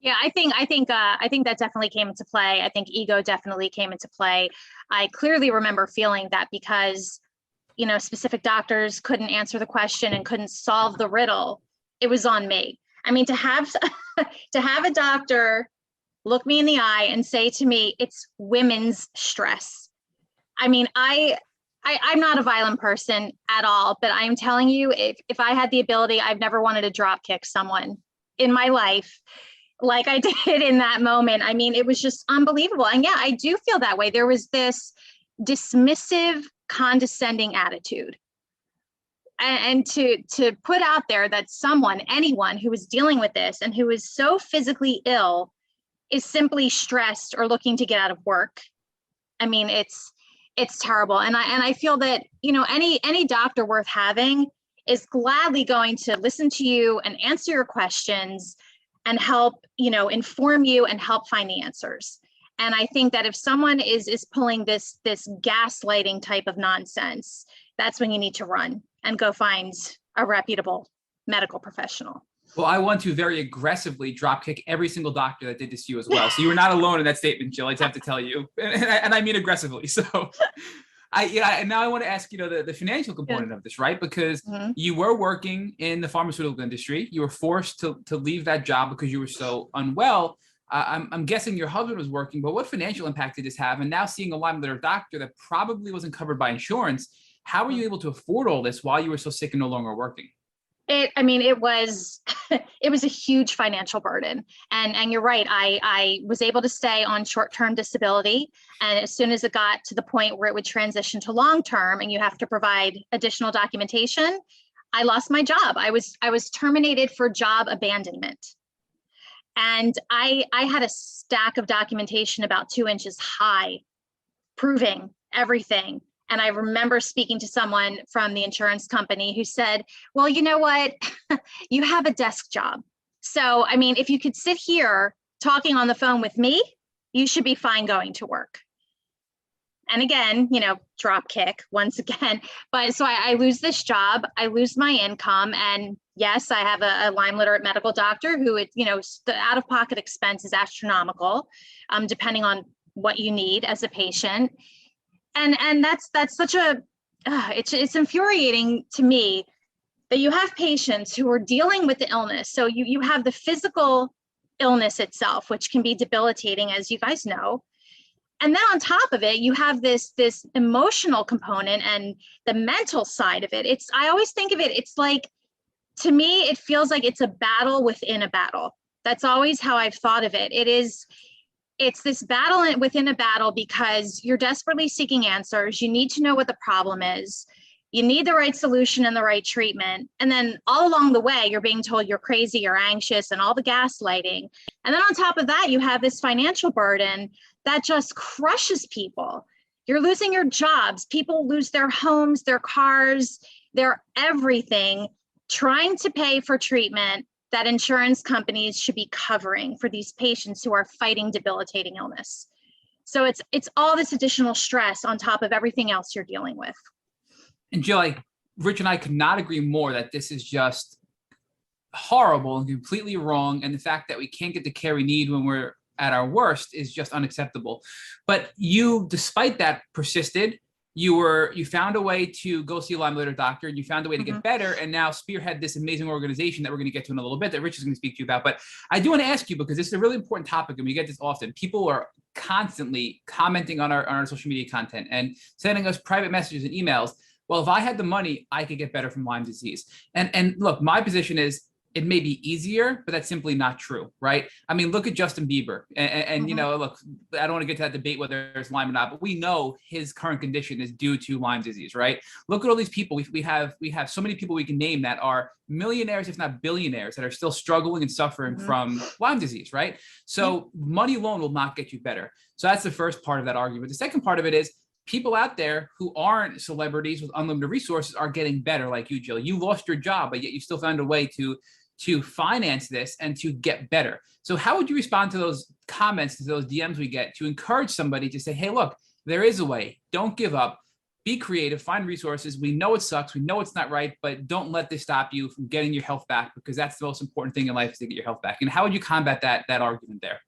Yeah, I think that definitely came into play. I think ego definitely came into play. I clearly remember feeling that because, specific doctors couldn't answer the question and couldn't solve the riddle. It was on me. To have a doctor look me in the eye and say to me, it's women's stress. I I'm not a violent person at all, but I'm telling you, if I had the ability, I've never wanted to drop kick someone in my life like I did in that moment. I mean, it was just unbelievable. And yeah, I do feel that way. There was this dismissive, condescending attitude. And to put out there that anyone who was dealing with this and who is so physically ill is simply stressed or looking to get out of work. I mean, it's terrible. And I feel that, any doctor worth having is gladly going to listen to you and answer your questions and help, inform you and help find the answers. And I think that if someone is pulling this gaslighting type of nonsense, that's when you need to run and go find a reputable medical professional. Well, I want to very aggressively dropkick every single doctor that did this to you as well. So you were not alone in that statement, Jill. I just have to tell you, and I mean aggressively. So and now I want to ask, the financial component of this, right? Because you were working in the pharmaceutical industry. You were forced to leave that job because you were so unwell. I'm guessing your husband was working, but what financial impact did this have? And now seeing a Lyme litter doctor that probably wasn't covered by insurance, how were you able to afford all this while you were so sick and no longer working? It was a huge financial burden. And you're right. I was able to stay on short-term disability. And as soon as it got to the point where it would transition to long-term and you have to provide additional documentation, I lost my job. I was terminated for job abandonment. And I had a stack of documentation about 2 inches high, proving everything. And I remember speaking to someone from the insurance company who said, well, you know what? You have a desk job. So, if you could sit here talking on the phone with me, you should be fine going to work. And again, drop kick once again. But so I lose this job, I lose my income. And yes, I have a Lyme literate medical doctor who, the out-of-pocket expense is astronomical, depending on what you need as a patient. And that's such it's infuriating to me that you have patients who are dealing with the illness. So you have the physical illness itself, which can be debilitating, as you guys know. And then on top of it, you have this emotional component and the mental side of it. I always think of it, it's like, to me, it feels like it's a battle within a battle. That's always how I've thought of it. It's this battle within a battle because you're desperately seeking answers. You need to know what the problem is. You need the right solution and the right treatment. And then all along the way, you're being told you're crazy, you're anxious, and all the gaslighting. And then on top of that, you have this financial burden that just crushes people. You're losing your jobs. People lose their homes, their cars, their everything, trying to pay for treatment that insurance companies should be covering for these patients who are fighting debilitating illness. So it's all this additional stress on top of everything else you're dealing with. And Jill, Rich and I could not agree more that this is just horrible and completely wrong. And the fact that we can't get the care we need when we're at our worst is just unacceptable. But you, despite that, persisted. You found a way to go see a Lyme litter doctor, and you found a way to get better, and now spearhead this amazing organization that we're going to get to in a little bit that Rich is going to speak to you about. But I do want to ask you, because this is a really important topic, and we get this often. People are constantly commenting on our social media content and sending us private messages and emails. Well, if I had the money, I could get better from Lyme disease. And look, my position is, it may be easier, but that's simply not true, right? Look at Justin Bieber. And look, I don't want to get to that debate whether it's Lyme or not, but we know his current condition is due to Lyme disease, right? Look at all these people. We have so many people we can name that are millionaires, if not billionaires, that are still struggling and suffering from Lyme disease, right? So money alone will not get you better. So that's the first part of that argument. The second part of it is, people out there who aren't celebrities with unlimited resources are getting better, like you, Jill. You lost your job, but yet you still found a way to finance this and to get better. So how would you respond to those comments, to those DMs we get, to encourage somebody to say, hey, look, there is a way. Don't give up. Be creative, find resources. We know it sucks. We know it's not right, but don't let this stop you from getting your health back, because that's the most important thing in life, is to get your health back. And how would you combat that argument there?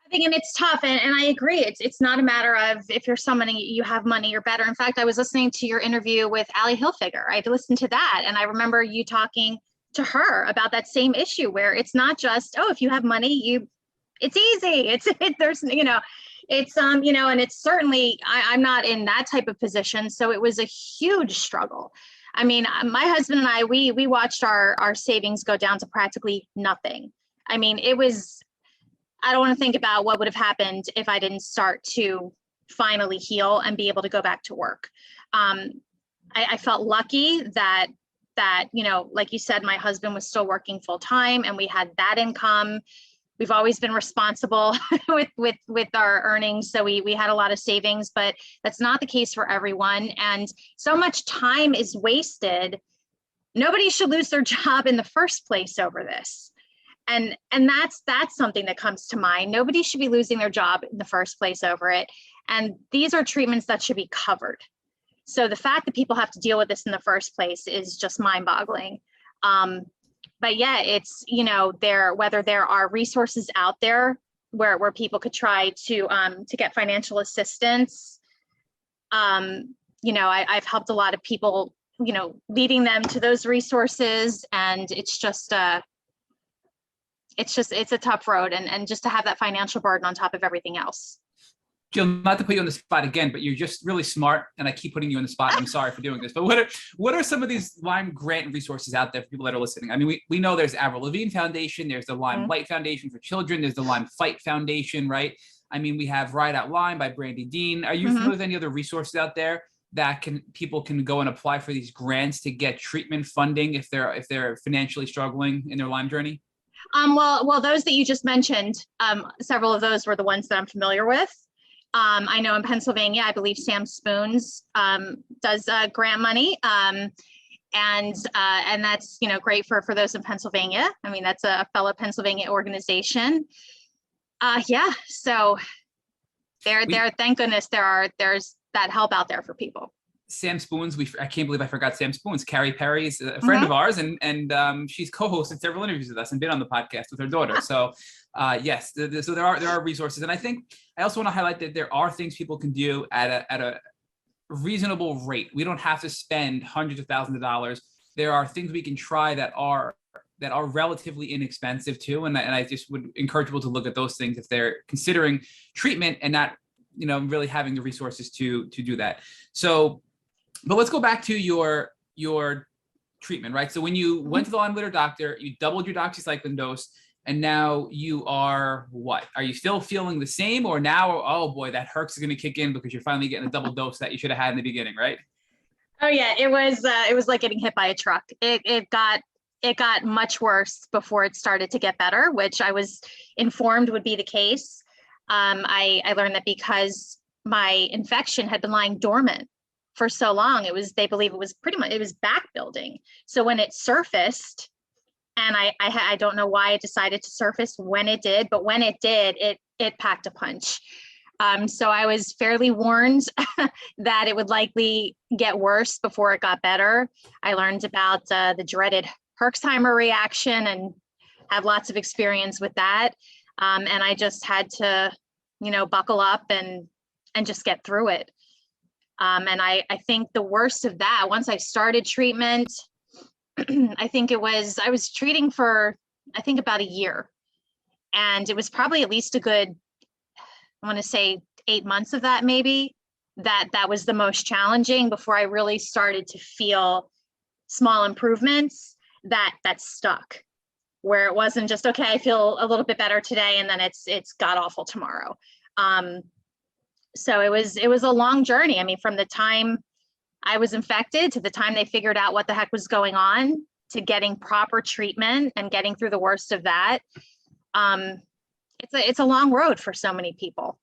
I think, and it's tough, and I agree. It's not a matter of if you're someone and you have money, you're better. In fact, I was listening to your interview with Allie Hilfiger. I listened to that, and I remember you talking to her about that same issue, where it's not just, oh, if you have money, it's easy. There's, It's, and it's certainly, I'm not in that type of position. So it was a huge struggle. I mean, my husband and I, we watched our savings go down to practically nothing. I mean, I don't want to think about what would have happened if I didn't start to finally heal and be able to go back to work. I felt lucky that, like you said, my husband was still working full time and we had that income. We've always been responsible with our earnings. So we had a lot of savings, but that's not the case for everyone. And so much time is wasted. Nobody should lose their job in the first place over this. And that's something that comes to mind. Nobody should be losing their job in the first place over it. And these are treatments that should be covered. So the fact that people have to deal with this in the first place is just mind-boggling. But yeah, it's, whether there are resources out there where people could try to get financial assistance. I've helped a lot of people, leading them to those resources, and it's a tough road, and just to have that financial burden on top of everything else. Jill, not to put you on the spot again, but you're just really smart, and I keep putting you on the spot. I'm sorry for doing this, but what are some of these Lyme grant resources out there for people that are listening? I mean, we know there's Avril Lavigne Foundation, there's the Lyme Light Foundation for Children, there's the Lyme Fight Foundation, right? I mean, we have Ride Out Lyme by Brandy Dean. Are you familiar with any other resources out there that people can go and apply for these grants to get treatment funding if they're financially struggling in their Lyme journey? Well, those that you just mentioned, several of those were the ones that I'm familiar with. I know in Pennsylvania, I believe Sam Spoons does grant money, and that's great for those in Pennsylvania. I mean, that's a fellow Pennsylvania organization. So there. Thank goodness there's that help out there for people. Sam Spoons, I can't believe I forgot Sam Spoons. Carrie Perry is a friend of ours, and she's co-hosted several interviews with us and been on the podcast with her daughter. So yes, so there are resources, and I think I also want to highlight that there are things people can do at a reasonable rate. We don't have to spend hundreds of thousands of dollars. There are things we can try that are relatively inexpensive too, and I just would encourage people to look at those things if they're considering treatment and not really having the resources to do that. So. But let's go back to your treatment, right? So when you went to the Lyme litter doctor, you doubled your doxycycline dose, and now you are what? Are you still feeling the same, or now, oh boy, that Herx is going to kick in because you're finally getting a double dose that you should have had in the beginning, right? Oh yeah, it was like getting hit by a truck. It got much worse before it started to get better, which I was informed would be the case. I learned that because my infection had been lying dormant for so long, they believe it was back building. So when it surfaced, and I don't know why it decided to surface when it did, but when it did, it packed a punch. So I was fairly warned that it would likely get worse before it got better. I learned about the dreaded Herxheimer reaction and had lots of experience with that. And I just had to, buckle up and just get through it. And I think the worst of that, once I started treatment, I was treating for, about a year. And it was probably at least a good, I want to say 8 months of that, maybe, that was the most challenging before I really started to feel small improvements that stuck, where it wasn't just, okay, I feel a little bit better today, and then it's god awful tomorrow. So it was a long journey. I mean, from the time I was infected to the time they figured out what the heck was going on to getting proper treatment and getting through the worst of that. It's a long road for so many people.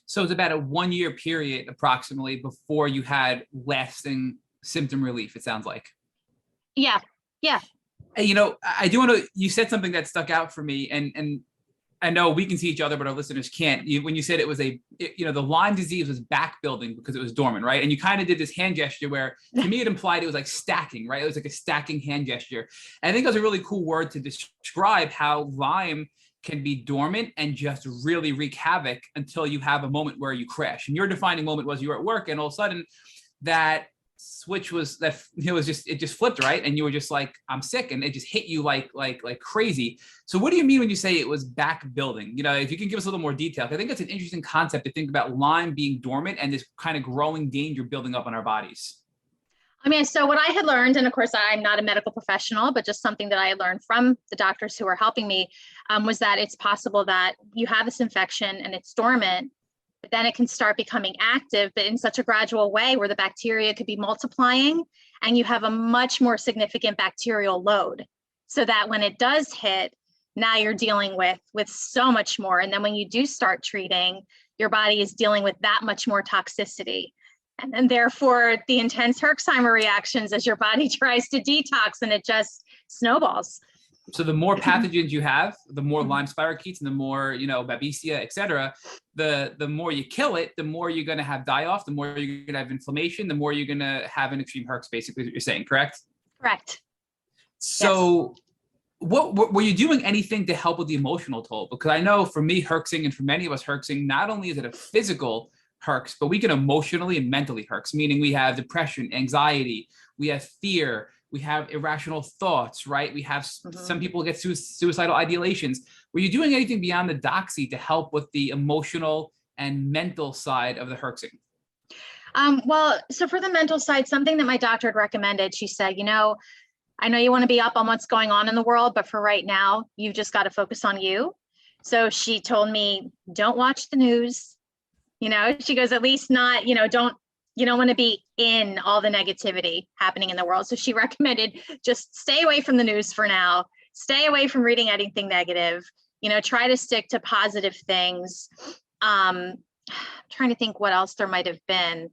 So it's about a 1 year period approximately before you had lasting symptom relief, it sounds like. Yeah. And, I do want to, you said something that stuck out for me, and I know we can see each other, but our listeners can't. When you said it was the Lyme disease was back building because it was dormant, right? And you kind of did this hand gesture where, to me, it implied it was like stacking, right? It was like a stacking hand gesture. And I think it was a really cool word to describe how Lyme can be dormant and just really wreak havoc until you have a moment where you crash. And your defining moment was you were at work, and all of a sudden that switch was that it just flipped, right? And you were just like, I'm sick, and it just hit you like crazy. So what do you mean when you say it was back building? If you can give us a little more detail. I think it's an interesting concept to think about Lyme being dormant and this kind of growing danger building up on our bodies. I mean, so what I had learned, and of course, I'm not a medical professional, but just something that I had learned from the doctors who were helping me, was that it's possible that you have this infection and it's dormant, but then it can start becoming active, but in such a gradual way where the bacteria could be multiplying and you have a much more significant bacterial load. So that when it does hit, now you're dealing with so much more. And then when you do start treating, your body is dealing with that much more toxicity. And then therefore the intense Herxheimer reactions as your body tries to detox, and it just snowballs. So the more pathogens you have, the more Lyme spirochetes and the more, Babesia, et cetera, the more you kill it, the more you're going to have die-off, the more you're going to have inflammation, the more you're going to have an extreme Herx, basically what you're saying, correct? Correct. So yes. What were you doing anything to help with the emotional toll? Because I know for me, Herxing, and for many of us Herxing, not only is it a physical Herx, but we can emotionally and mentally Herx, meaning we have depression, anxiety, we have fear, we have irrational thoughts, right? We have some people get suicidal ideations. Were you doing anything beyond the doxy to help with the emotional and mental side of the Herxing? Well, so for the mental side, something that my doctor had recommended, she said, I know you want to be up on what's going on in the world, but for right now, you've just got to focus on you. So she told me, don't watch the news. She goes, at least not, you don't want to be in all the negativity happening in the world. So she recommended just stay away from the news for now, stay away from reading anything negative, try to stick to positive things. Trying to think what else there might've been.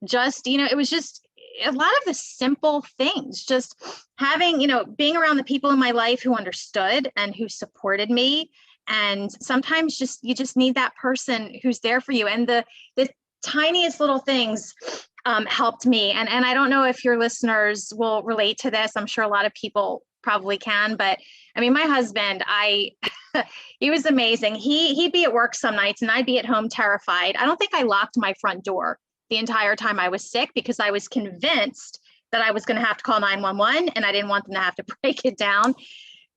Just, it was just a lot of the simple things, just having, being around the people in my life who understood and who supported me. And sometimes you just need that person who's there for you. And the tiniest little things helped me. And I don't know if your listeners will relate to this. I'm sure a lot of people probably can, but I mean, my husband, he was amazing. He'd be at work some nights and I'd be at home terrified. I don't think I locked my front door the entire time I was sick because I was convinced that I was going to have to call 911 and I didn't want them to have to break it down.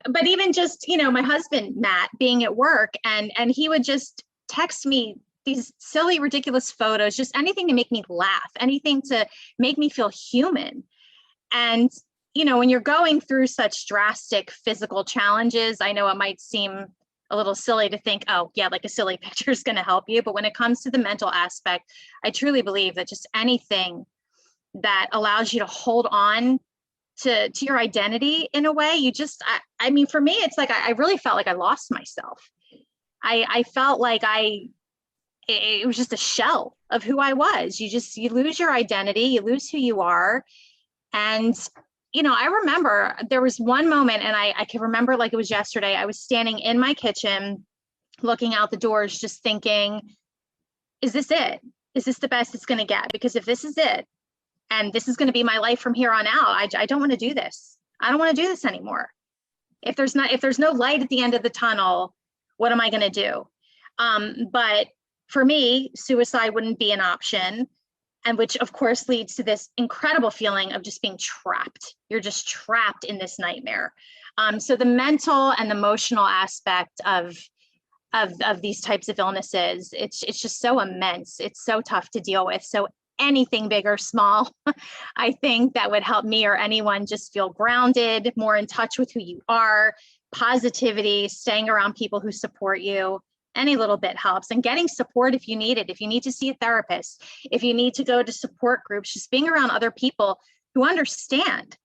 But even just, my husband, Matt, being at work and he would just text me these silly, ridiculous photos, just anything to make me laugh, anything to make me feel human. And, when you're going through such drastic physical challenges, I know it might seem a little silly to think, oh yeah, like a silly picture is going to help you. But when it comes to the mental aspect, I truly believe that just anything that allows you to hold on to your identity in a way, I mean, for me, it's like, I really felt like I lost myself. I felt like it was just a shell of who I was. You lose your identity, you lose who you are. And, I remember there was one moment, and I can remember like it was yesterday. I was standing in my kitchen, looking out the doors, just thinking, is this it? Is this the best it's going to get? Because if this is it, and this is going to be my life from here on out, I don't want to do this. I don't want to do this anymore. If there's no light at the end of the tunnel, what am I going to do? But for me, suicide wouldn't be an option. And which of course leads to this incredible feeling of just being trapped. You're just trapped in this nightmare. So the mental and emotional aspect of these types of illnesses, it's just so immense. It's so tough to deal with. So anything big or small, I think that would help me or anyone just feel grounded, more in touch with who you are, positivity, staying around people who support you. Any little bit helps, and getting support if you need it. If you need to see a therapist, if you need to go to support groups, just being around other people who understand.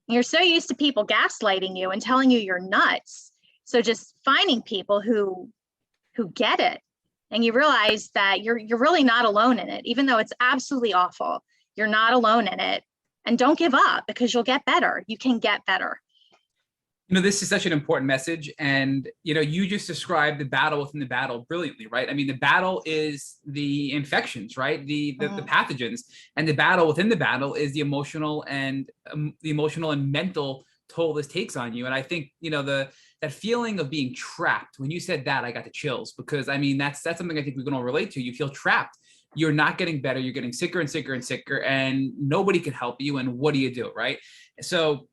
You're so used to people gaslighting you and telling you you're nuts. So just finding people who get it, and you realize that you're really not alone in it, even though it's absolutely awful. You're not alone in it, and don't give up because you'll get better. You can get better. This is such an important message. And, you just described the battle within the battle brilliantly, right? I mean, the battle is the infections, right? The pathogens, and the battle within the battle is the emotional and mental toll this takes on you. And I think, that feeling of being trapped, when you said that, I got the chills, because I mean, that's something I think we can all relate to. You feel trapped. you're not getting better. You're getting sicker and sicker and sicker, and nobody can help you. And what do you do, right? So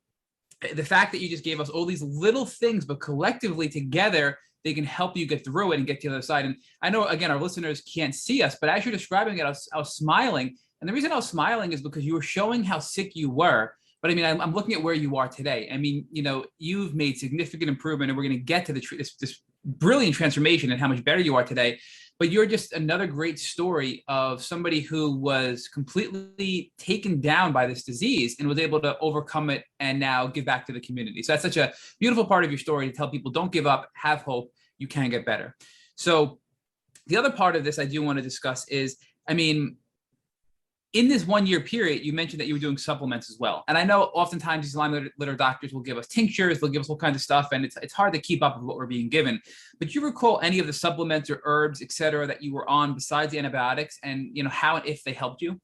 the fact that you just gave us all these little things, but collectively together, they can help you get through it and get to the other side. And I know, again, our listeners can't see us, but as you're describing it, I was smiling. And the reason I was smiling is because you were showing how sick you were. But I mean, I'm looking at where you are today. I mean, you know, you've made significant improvement, and we're going to get to this brilliant transformation and how much better you are today. But you're just another great story of somebody who was completely taken down by this disease and was able to overcome it and now give back to the community. So that's such a beautiful part of your story, to tell people, don't give up, have hope, you can get better. So the other part of this I do want to discuss is, I mean, in this 1 year period, you mentioned that you were doing supplements as well. And I know oftentimes these Lyme litter doctors will give us tinctures, they'll give us all kinds of stuff, and it's hard to keep up with what we're being given. But do you recall any of the supplements or herbs, et cetera, that you were on besides the antibiotics, and you know, how and if they helped you?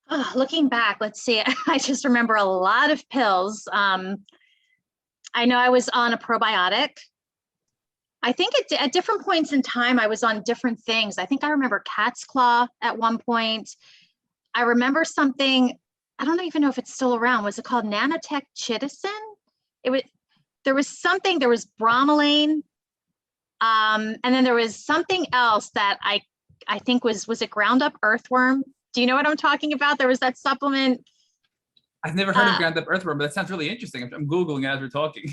Oh, looking back, let's see. I just remember a lot of pills. I know I was on a probiotic. I think at different points in time, I was on different things. I think I remember cat's claw at one point. I remember something, I don't even know if it's still around. Was it called nanotech chitosan? There was bromelain. And then there was something else that I think was it ground up earthworm? Do you know what I'm talking about? There was that supplement. I've never heard of ground up earthworm, but that sounds really interesting. I'm Googling it as we're talking.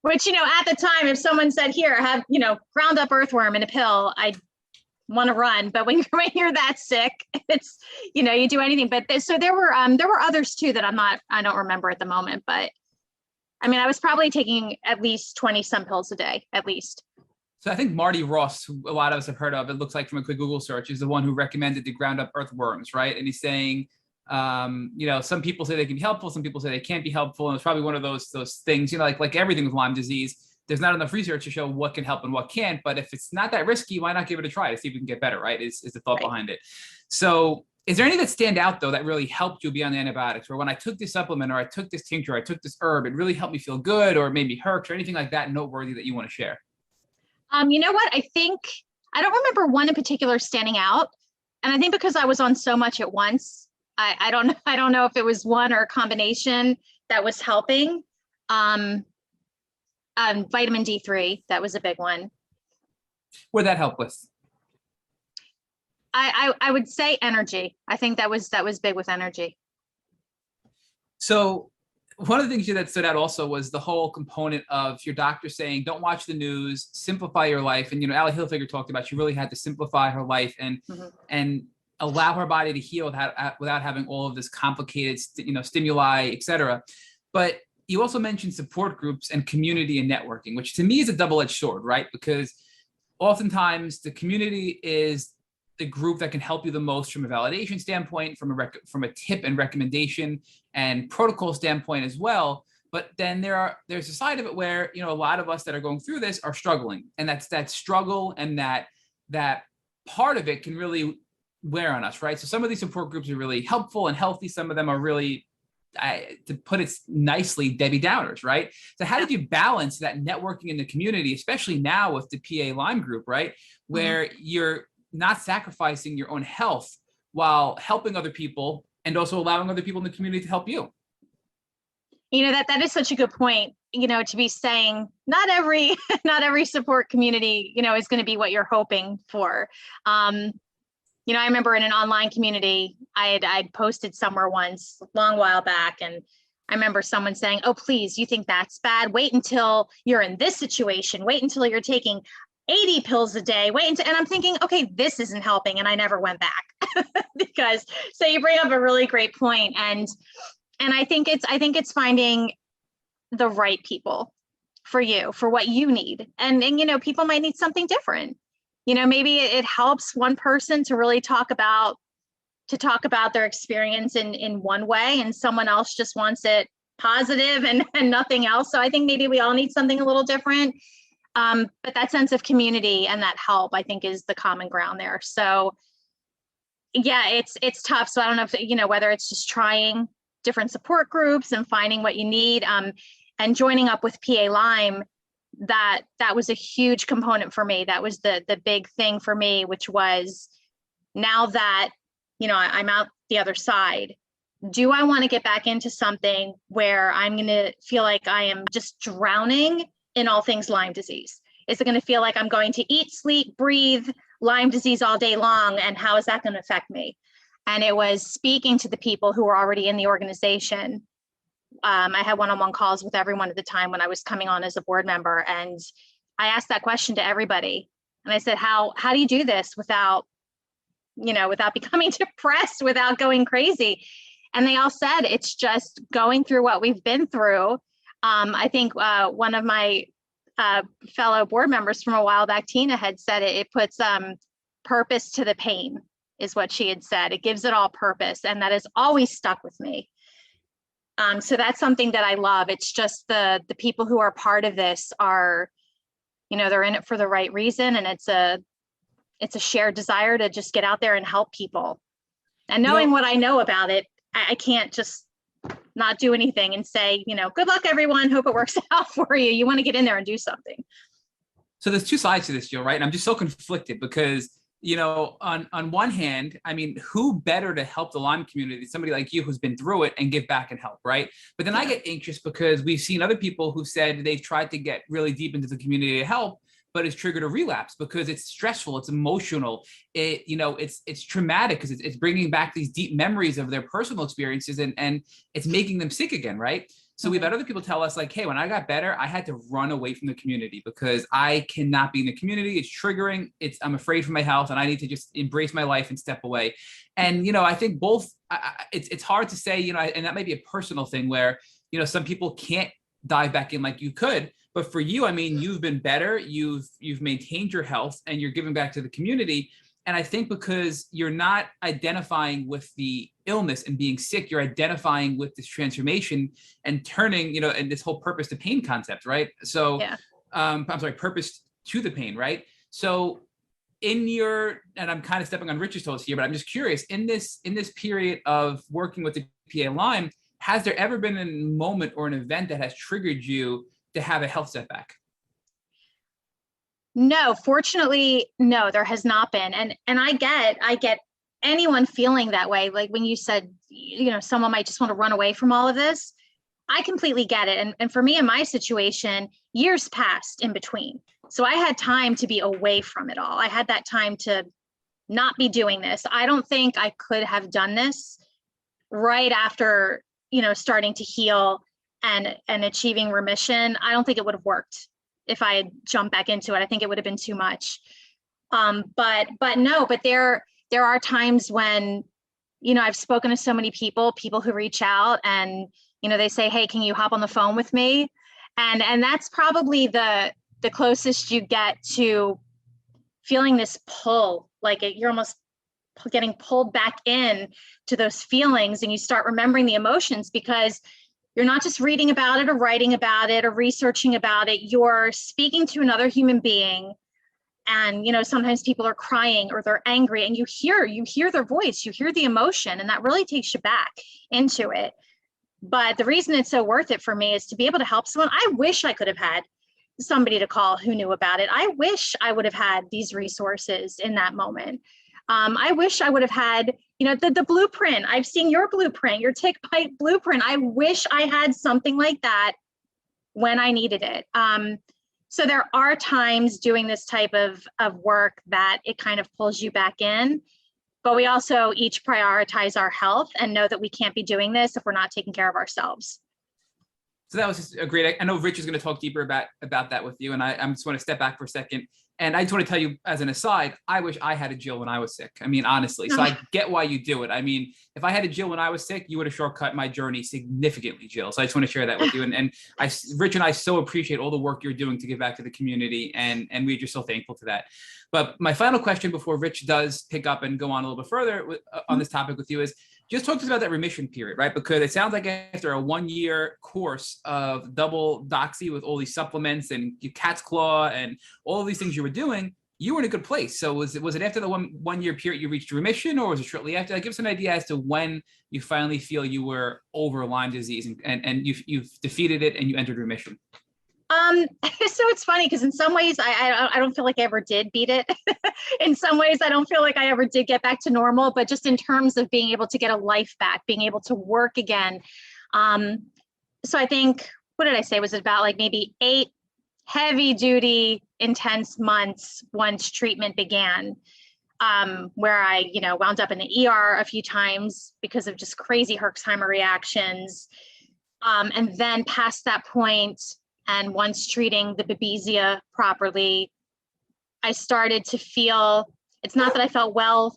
Which, you know, at the time, if someone said, here, have, you know, ground up earthworm in a pill, I'd want to run. But when you're that sick, it's, you know, you do anything. But so there were others too that I don't remember at the moment. But I mean, I was probably taking at least 20 some pills a day, at least. So I think Marty Ross, who a lot of us have heard of, it looks like from a quick Google search, is the one who recommended the ground up earthworms, right? And he's saying, you know, some people say they can be helpful, some people say they can't be helpful, and it's probably one of those things, you know, like everything with Lyme disease, there's not enough research to show what can help and what can't. But if it's not that risky, why not give it a try to see if we can get better, right? Is the thought behind it. So is there any that stand out though that really helped you beyond the antibiotics, or when I took this supplement, or I took this tincture, or I took this herb, it really helped me feel good, or maybe hurt, or anything like that noteworthy that you want to share? You know what? I don't remember one in particular standing out. And I think because I was on so much at once, I don't know if it was one or a combination that was helping. Vitamin D3, that was a big one. What did that help with? I would say energy. I think that was big with energy. So one of the things that stood out also was the whole component of your doctor saying, don't watch the news, simplify your life. And, you know, Allie Hilfiger talked about, she really had to simplify her life and, and allow her body to heal without having all of this complicated, you know, stimuli, et cetera. But you also mentioned support groups and community and networking, which to me is a double-edged sword, right? Because oftentimes the community is the group that can help you the most from a validation standpoint, from a tip and recommendation and protocol standpoint as well. But then there's a side of it where, you know, a lot of us that are going through this are struggling, and that's that struggle and that part of it can really wear on us, right? So some of these support groups are really helpful and healthy. Some of them are really, to put it nicely, Debbie Downers, right? So how did you balance that networking in the community, especially now with the PA Lyme group, right? Where you're not sacrificing your own health while helping other people, and also allowing other people in the community to help you? You know, that is such a good point, you know, to be saying not every support community, you know, is going to be what you're hoping for. You know, I remember in an online community, I'd posted somewhere once a long while back, and I remember someone saying, oh, please, you think that's bad? Wait until you're in this situation. Wait until you're taking 80 pills a day. And I'm thinking, okay, this isn't helping. And I never went back because, so you bring up a really great point. And I think it's finding the right people for you, for what you need. And you know, people might need something different. You know, maybe it helps one person to really talk about their experience in one way, and someone else just wants it positive and nothing else. So I think maybe we all need something a little different. But that sense of community and that help, I think, is the common ground there. So yeah, it's tough. So I don't know if, you know, whether it's just trying different support groups and finding what you need, and joining up with PA Lyme that was a huge component for me. That was the big thing for me, which was, now that, I'm out the other side, do I want to get back into something where I'm going to feel like I am just drowning in all things Lyme disease? Is it going to feel like I'm going to eat, sleep, breathe Lyme disease all day long? And how is that going to affect me? And it was speaking to the people who were already in the organization. I had one-on-one calls with everyone at the time when I was coming on as a board member. And I asked that question to everybody. And I said, how do you do this without becoming depressed, without going crazy? And they all said, it's just going through what we've been through. I think one of my fellow board members from a while back, Tina, had said it puts purpose to the pain, is what she had said. It gives it all purpose. And that has always stuck with me. So that's something that I love. It's just the people who are part of this are, they're in it for the right reason. And it's a shared desire to just get out there and help people. And knowing what I know about it, I can't just not do anything and say, good luck, everyone. Hope it works out for you. You want to get in there and do something. So there's two sides to this, Jill, right? And I'm just so conflicted because, on one hand, I mean, who better to help the Lyme community, somebody like you who's been through it, and give back and help, right? But then I get anxious because we've seen other people who said they've tried to get really deep into the community to help, but it's triggered a relapse because it's stressful, it's emotional, it's traumatic because it's bringing back these deep memories of their personal experiences, and it's making them sick again, right? So we've had other people tell us like, hey, when I got better, I had to run away from the community because I cannot be in the community. It's triggering. I'm afraid for my health, and I need to just embrace my life and step away. And, I think both, it's hard to say, and that might be a personal thing where, some people can't dive back in like you could. But for you, I mean, you've been better, you've maintained your health, and you're giving back to the community. And I think because you're not identifying with the illness and being sick, you're identifying with this transformation and turning, and this whole purpose to pain concept, right? So, purpose to the pain, right? So and I'm kind of stepping on Richard's toes here, but I'm just curious, in this period of working with the PA Lyme, has there ever been a moment or an event that has triggered you to have a health setback? No, fortunately, no, there has not been. And I get anyone feeling that way. Like when you said, someone might just want to run away from all of this. I completely get it. And for me, in my situation, years passed in between. So I had time to be away from it all. I had that time to not be doing this. I don't think I could have done this right after, starting to heal and achieving remission. I don't think it would have worked if I had jumped back into it. I think it would have been too much. But there are times when, I've spoken to so many people who reach out and, they say, hey, can you hop on the phone with me? And that's probably the closest you get to feeling this pull, like you're almost getting pulled back in to those feelings, and you start remembering the emotions because you're not just reading about it or writing about it or researching about it. You're speaking to another human being. And, sometimes people are crying or they're angry, and you hear their voice, you hear the emotion, and that really takes you back into it. But the reason it's so worth it for me is to be able to help someone. I wish I could have had somebody to call who knew about it. I wish I would have had these resources in that moment. I wish I would have had, the blueprint. I've seen your blueprint, your tick bite blueprint. I wish I had something like that when I needed it. So there are times doing this type of work that it kind of pulls you back in, but we also each prioritize our health and know that we can't be doing this if we're not taking care of ourselves. So that was just a great, I know Rich is going to talk deeper about that with you. And I just want to step back for a second. And I just want to tell you as an aside, I wish I had a Jill when I was sick. I mean, honestly, so I get why you do it. I mean, if I had a Jill when I was sick, you would have shortcut my journey significantly, Jill. So I just want to share that with you. And Rich and I so appreciate all the work you're doing to give back to the community. And we're just so thankful to that. But my final question before Rich does pick up and go on a little bit further on this topic with you is, just talk to us about that remission period, right? Because it sounds like after a 1-year course of double doxy with all these supplements and cat's claw and all of these things you were doing, you were in a good place. So was it after the one year period you reached remission, or was it shortly after? Like, give us an idea as to when you finally feel you were over Lyme disease and you've defeated it and you entered remission. So it's funny because in some ways I don't feel like I ever did beat it. In some ways, I don't feel like I ever did get back to normal, but just in terms of being able to get a life back, being able to work again. So I think, what did I say? Was it about like maybe 8 heavy duty, intense months once treatment began, where I, wound up in the ER a few times because of just crazy Herxheimer reactions. And then past that point, and once treating the Babesia properly, I started to feel, it's not that I felt well,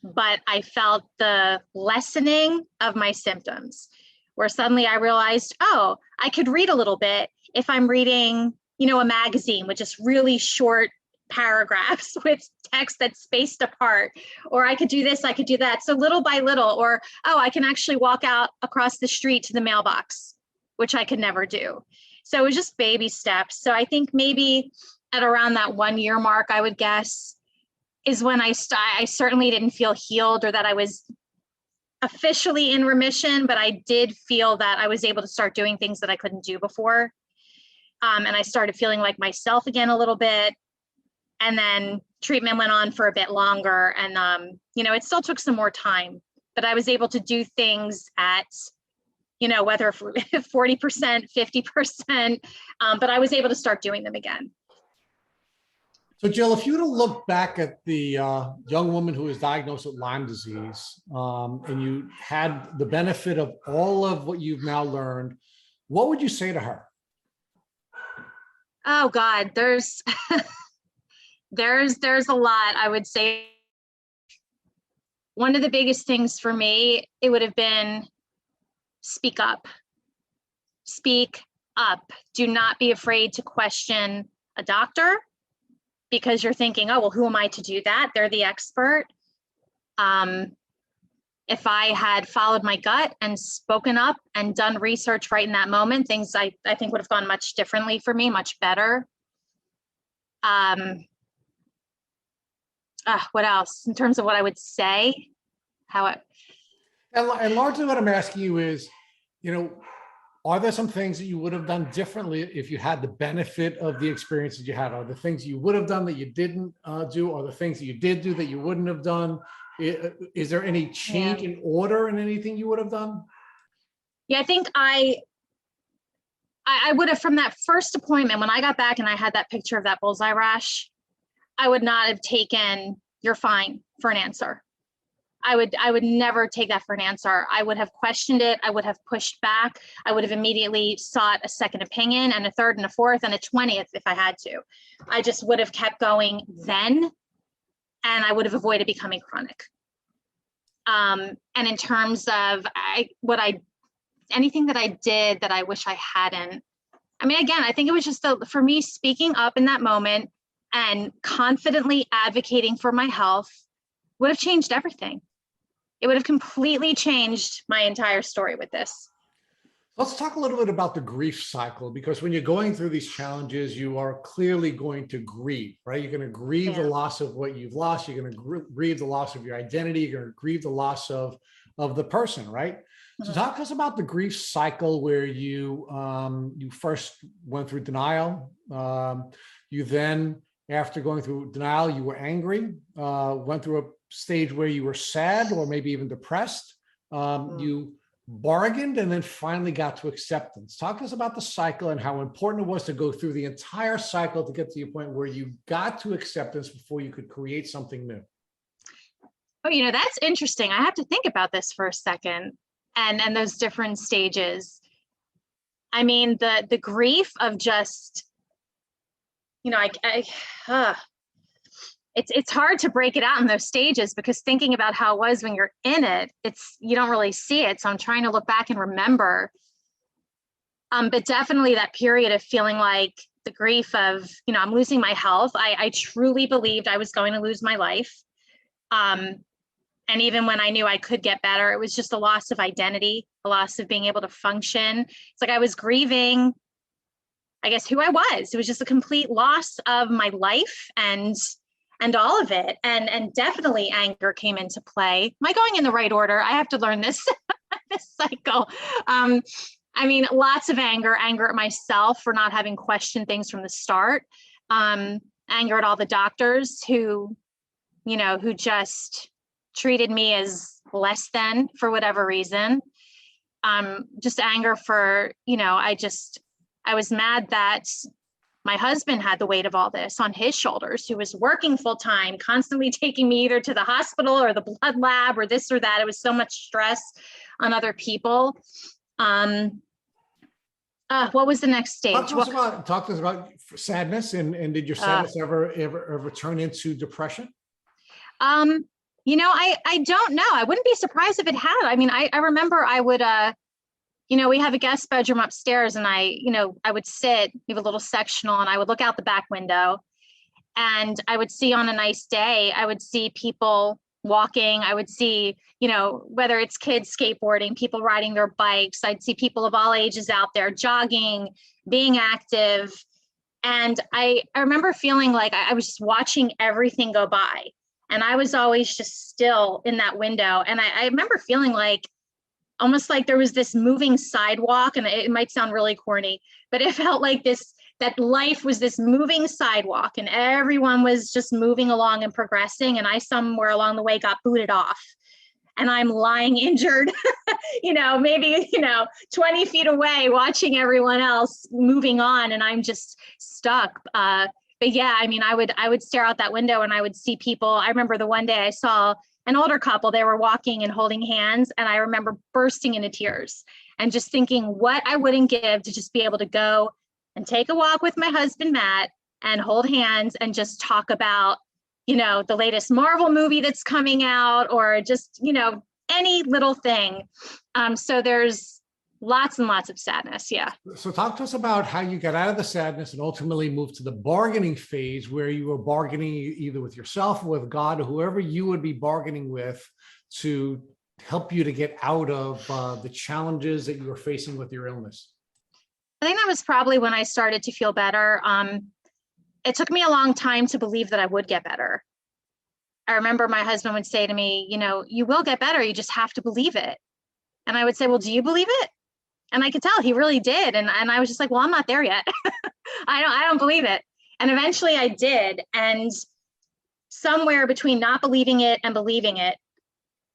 but I felt the lessening of my symptoms, where suddenly I realized, oh, I could read a little bit if I'm reading, a magazine with just really short paragraphs with text that's spaced apart, or I could do this, I could do that. So little by little, or, oh, I can actually walk out across the street to the mailbox, which I could never do. So it was just baby steps. So I think maybe at around that 1 year mark, I would guess, is when I certainly didn't feel healed or that I was officially in remission, but I did feel that I was able to start doing things that I couldn't do before. And I started feeling like myself again a little bit. And then treatment went on for a bit longer. And, it still took some more time, but I was able to do things at, whether 40%, 50%, but I was able to start doing them again. So Jill, if you were to look back at the young woman who was diagnosed with Lyme disease, and you had the benefit of all of what you've now learned, what would you say to her? Oh God, there's a lot. I would say one of the biggest things for me, it would have been speak up. Speak up. Do not be afraid to question a doctor, because you're thinking, oh, well, who am I to do that? They're the expert. If I had followed my gut and spoken up and done research right in that moment, things I think would have gone much differently for me, much better. What else? In terms of what I would say, And largely what I'm asking you is, are there some things that you would have done differently if you had the benefit of the experience that you had? Are there things you would have done that you didn't do? Or the things that you did do that you wouldn't have done? Is there any change in order in anything you would have done? Yeah, I think I would have, from that first appointment, when I got back and I had that picture of that bullseye rash, I would not have taken "you're fine" for an answer. I would never take that for an answer. I would have questioned it. I would have pushed back. I would have immediately sought a second opinion and a third and a fourth and a 20th if I had to. I just would have kept going then, and I would have avoided becoming chronic. And in terms of anything that I did that I wish I hadn't, again, I think it was just for me, speaking up in that moment and confidently advocating for my health would have changed everything. It would have completely changed my entire story with this. Let's talk a little bit about the grief cycle, because when you're going through these challenges, you are clearly going to grieve, right? You're going to grieve the loss of what you've lost. You're going to grieve the loss of your identity. You're going to grieve the loss of the person, right? So talk to us about the grief cycle where you first went through denial. You then, after going through denial, you were angry, went through a stage where you were sad or maybe even depressed. You bargained and then finally got to acceptance. Talk to us about the cycle and how important it was to go through the entire cycle to get to the point where you got to acceptance before you could create something new. Oh, that's interesting. I have to think about this for a second, and those different stages. The grief of just, it's hard to break it out in those stages, because thinking about how it was when you're in it, you don't really see it. So I'm trying to look back and remember. But definitely that period of feeling like the grief of, I'm losing my health. I truly believed I was going to lose my life. And even when I knew I could get better, it was just a loss of identity, a loss of being able to function. It's like I was grieving, I guess, who I was. It was just a complete loss of my life and all of it. And definitely anger came into play. Am I going in the right order? I have to learn this, this cycle. I mean, lots of anger at myself for not having questioned things from the start. Anger at all the doctors who just treated me as less than for whatever reason. Just anger for, I was mad that my husband had the weight of all this on his shoulders, who was working full time, constantly taking me either to the hospital or the blood lab or this or that. It was so much stress on other people. What was the next stage? Talk to us about sadness, and did your sadness ever turn into depression? I don't know. I wouldn't be surprised if it had. I mean, I remember I would, we have a guest bedroom upstairs, and I would sit, we have a little sectional, and I would look out the back window, and I would see on a nice day, I would see people walking. I would see, whether it's kids skateboarding, people riding their bikes. I'd see people of all ages out there jogging, being active. And I remember feeling like I was just watching everything go by. And I was always just still in that window. And I remember feeling like, almost like there was this moving sidewalk, and it might sound really corny, but it felt like that life was this moving sidewalk, and everyone was just moving along and progressing. And I somewhere along the way got booted off, and I'm lying injured, maybe, 20 feet away, watching everyone else moving on. And I'm just stuck. But yeah, I mean, I would stare out that window, and I would see people. I remember the one day I saw an older couple, they were walking and holding hands. And I remember bursting into tears and just thinking what I wouldn't give to just be able to go and take a walk with my husband, Matt, and hold hands and just talk about, the latest Marvel movie that's coming out, or just, any little thing. So there's lots and lots of sadness. Yeah. So talk to us about how you got out of the sadness and ultimately moved to the bargaining phase, where you were bargaining either with yourself or with God or whoever you would be bargaining with to help you to get out of the challenges that you were facing with your illness. I think that was probably when I started to feel better. It took me a long time to believe that I would get better. I remember my husband would say to me, you will get better. You just have to believe it. And I would say, well, do you believe it? And I could tell he really did. And I was just like, well, I'm not there yet. I don't believe it. And eventually I did. And somewhere between not believing it and believing it,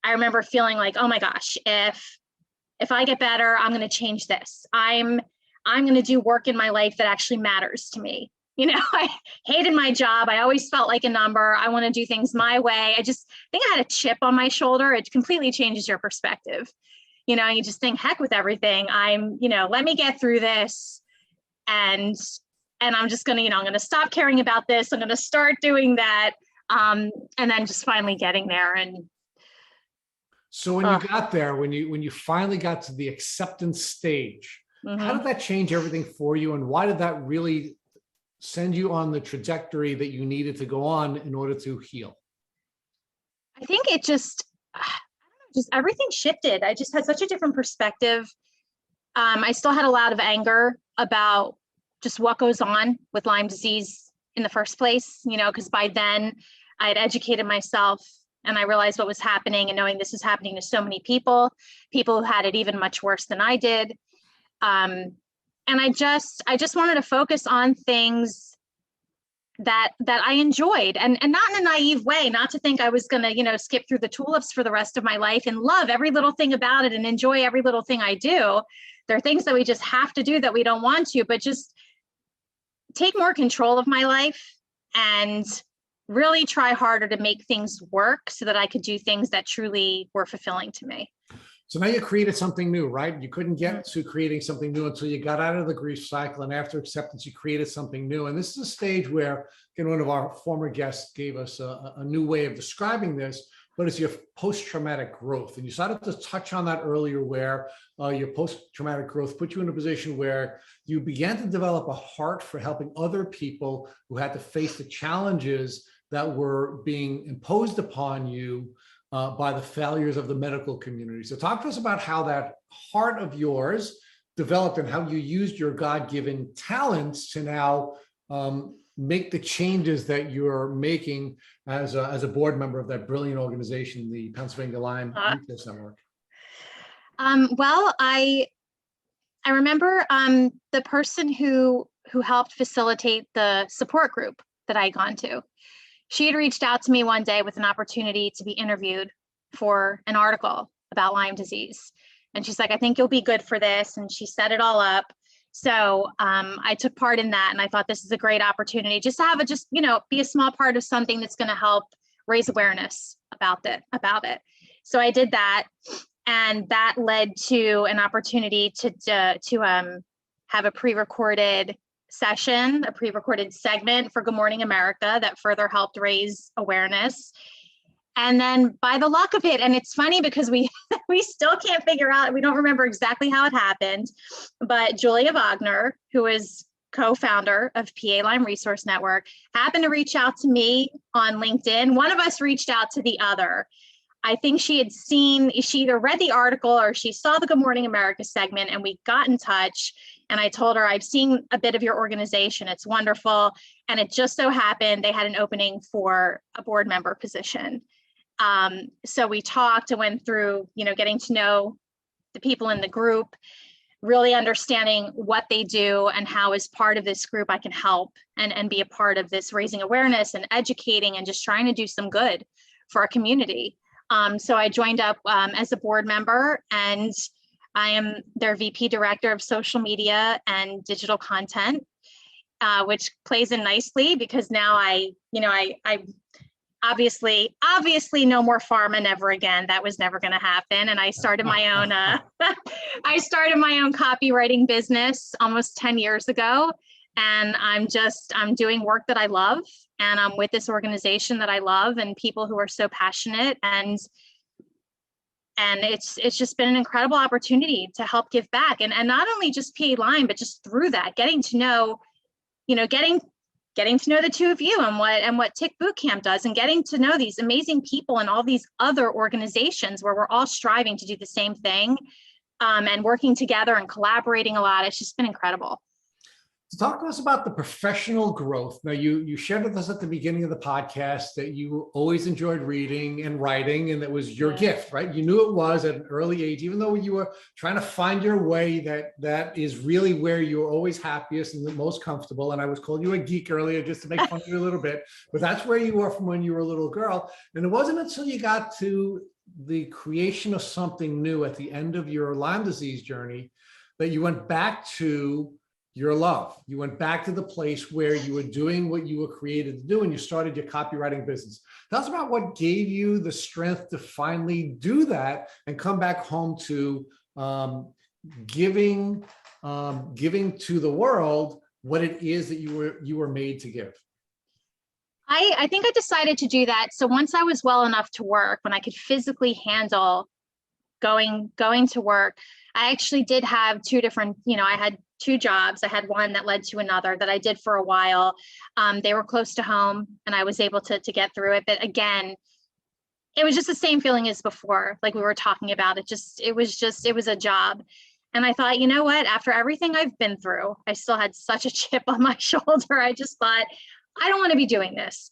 I remember feeling like, oh my gosh, if I get better, I'm going to change this. I'm going to do work in my life that actually matters to me. I hated my job. I always felt like a number. I want to do things my way. I just think I had a chip on my shoulder. It completely changes your perspective. You just think, heck with everything. Let me get through this. And I'm just going to, I'm going to stop caring about this. I'm going to start doing that. And then just finally getting there. And so when you got there, when you finally got to the acceptance stage, how did that change everything for you? And why did that really send you on the trajectory that you needed to go on in order to heal? I think it just everything shifted. I just had such a different perspective. I still had a lot of anger about just what goes on with Lyme disease in the first place, because by then I had educated myself and I realized what was happening, and knowing this was happening to so many people who had it even much worse than I did. And I just wanted to focus on things that I enjoyed, and not in a naive way, not to think I was going to, skip through the tulips for the rest of my life and love every little thing about it and enjoy every little thing I do. There are things that we just have to do that we don't want to, but just take more control of my life and really try harder to make things work so that I could do things that truly were fulfilling to me. So now you created something new, right? You couldn't get to creating something new until you got out of the grief cycle. And after acceptance, you created something new. And this is a stage where, again, one of our former guests gave us a new way of describing this, but it's your post-traumatic growth. And you started to touch on that earlier, where your post-traumatic growth put you in a position where you began to develop a heart for helping other people who had to face the challenges that were being imposed upon you by the failures of the medical community. So talk to us about how that heart of yours developed and how you used your God-given talents to now make the changes that you're making as a board member of that brilliant organization, the Pennsylvania Lyme Resource Network. Well, I remember the person who helped facilitate the support group that I had gone to. She had reached out to me one day with an opportunity to be interviewed for an article about Lyme disease. And she's like, I think you'll be good for this. And she set it all up. So I took part in that. And I thought this is a great opportunity just to have be a small part of something that's going to help raise awareness about it. So I did that. And that led to an opportunity to have a pre-recorded session, a pre-recorded segment for Good Morning America that further helped raise awareness. And then by the luck of it, and it's funny because we still can't figure out, we don't remember exactly how it happened, but Julia Wagner, who is co-founder of PA Lyme Resource Network, happened to reach out to me on LinkedIn. One of us reached out to the other. I think she either read the article or she saw the Good Morning America segment, and we got in touch. And I told her, I've seen a bit of your organization. It's wonderful. And it just so happened they had an opening for a board member position. So we talked and went through, getting to know the people in the group, really understanding what they do and how as part of this group I can help and be a part of this raising awareness and educating and just trying to do some good for our community. So I joined up as a board member, and I am their VP Director of Social Media and Digital Content, which plays in nicely because now I obviously no more Pharma, never again. That was never going to happen. And I started my own copywriting business almost 10 years ago. And I'm doing work that I love, and I'm with this organization that I love and people who are so passionate, and it's just been an incredible opportunity to help give back, and not only just PA Lyme, but just through that, getting to know the two of you and what Tick Boot Camp does, and getting to know these amazing people and all these other organizations where we're all striving to do the same thing, and working together and collaborating a lot. It's just been incredible. So talk to us about the professional growth. Now, you shared with us at the beginning of the podcast that you always enjoyed reading and writing, and that was your gift, right? You knew it was at an early age, even though you were trying to find your way, that is really where you're always happiest and the most comfortable. And I was calling you a geek earlier just to make fun of you a little bit, but that's where you were from when you were a little girl. And it wasn't until you got to the creation of something new at the end of your Lyme disease journey that you went back to your love. You went back to the place where you were doing what you were created to do, and you started your copywriting business. Tell us about what gave you the strength to finally do that and come back home to giving to the world what it is that you were made to give. I think I decided to do that. So once I was well enough to work, when I could physically handle going to work, I actually did have two different, I had two jobs. I had one that led to another that I did for a while. They were close to home, and I was able to get through it. But again, it was just the same feeling as before, like we were talking about. It was a job. And I thought, you know what, after everything I've been through, I still had such a chip on my shoulder. I just thought, I don't want to be doing this.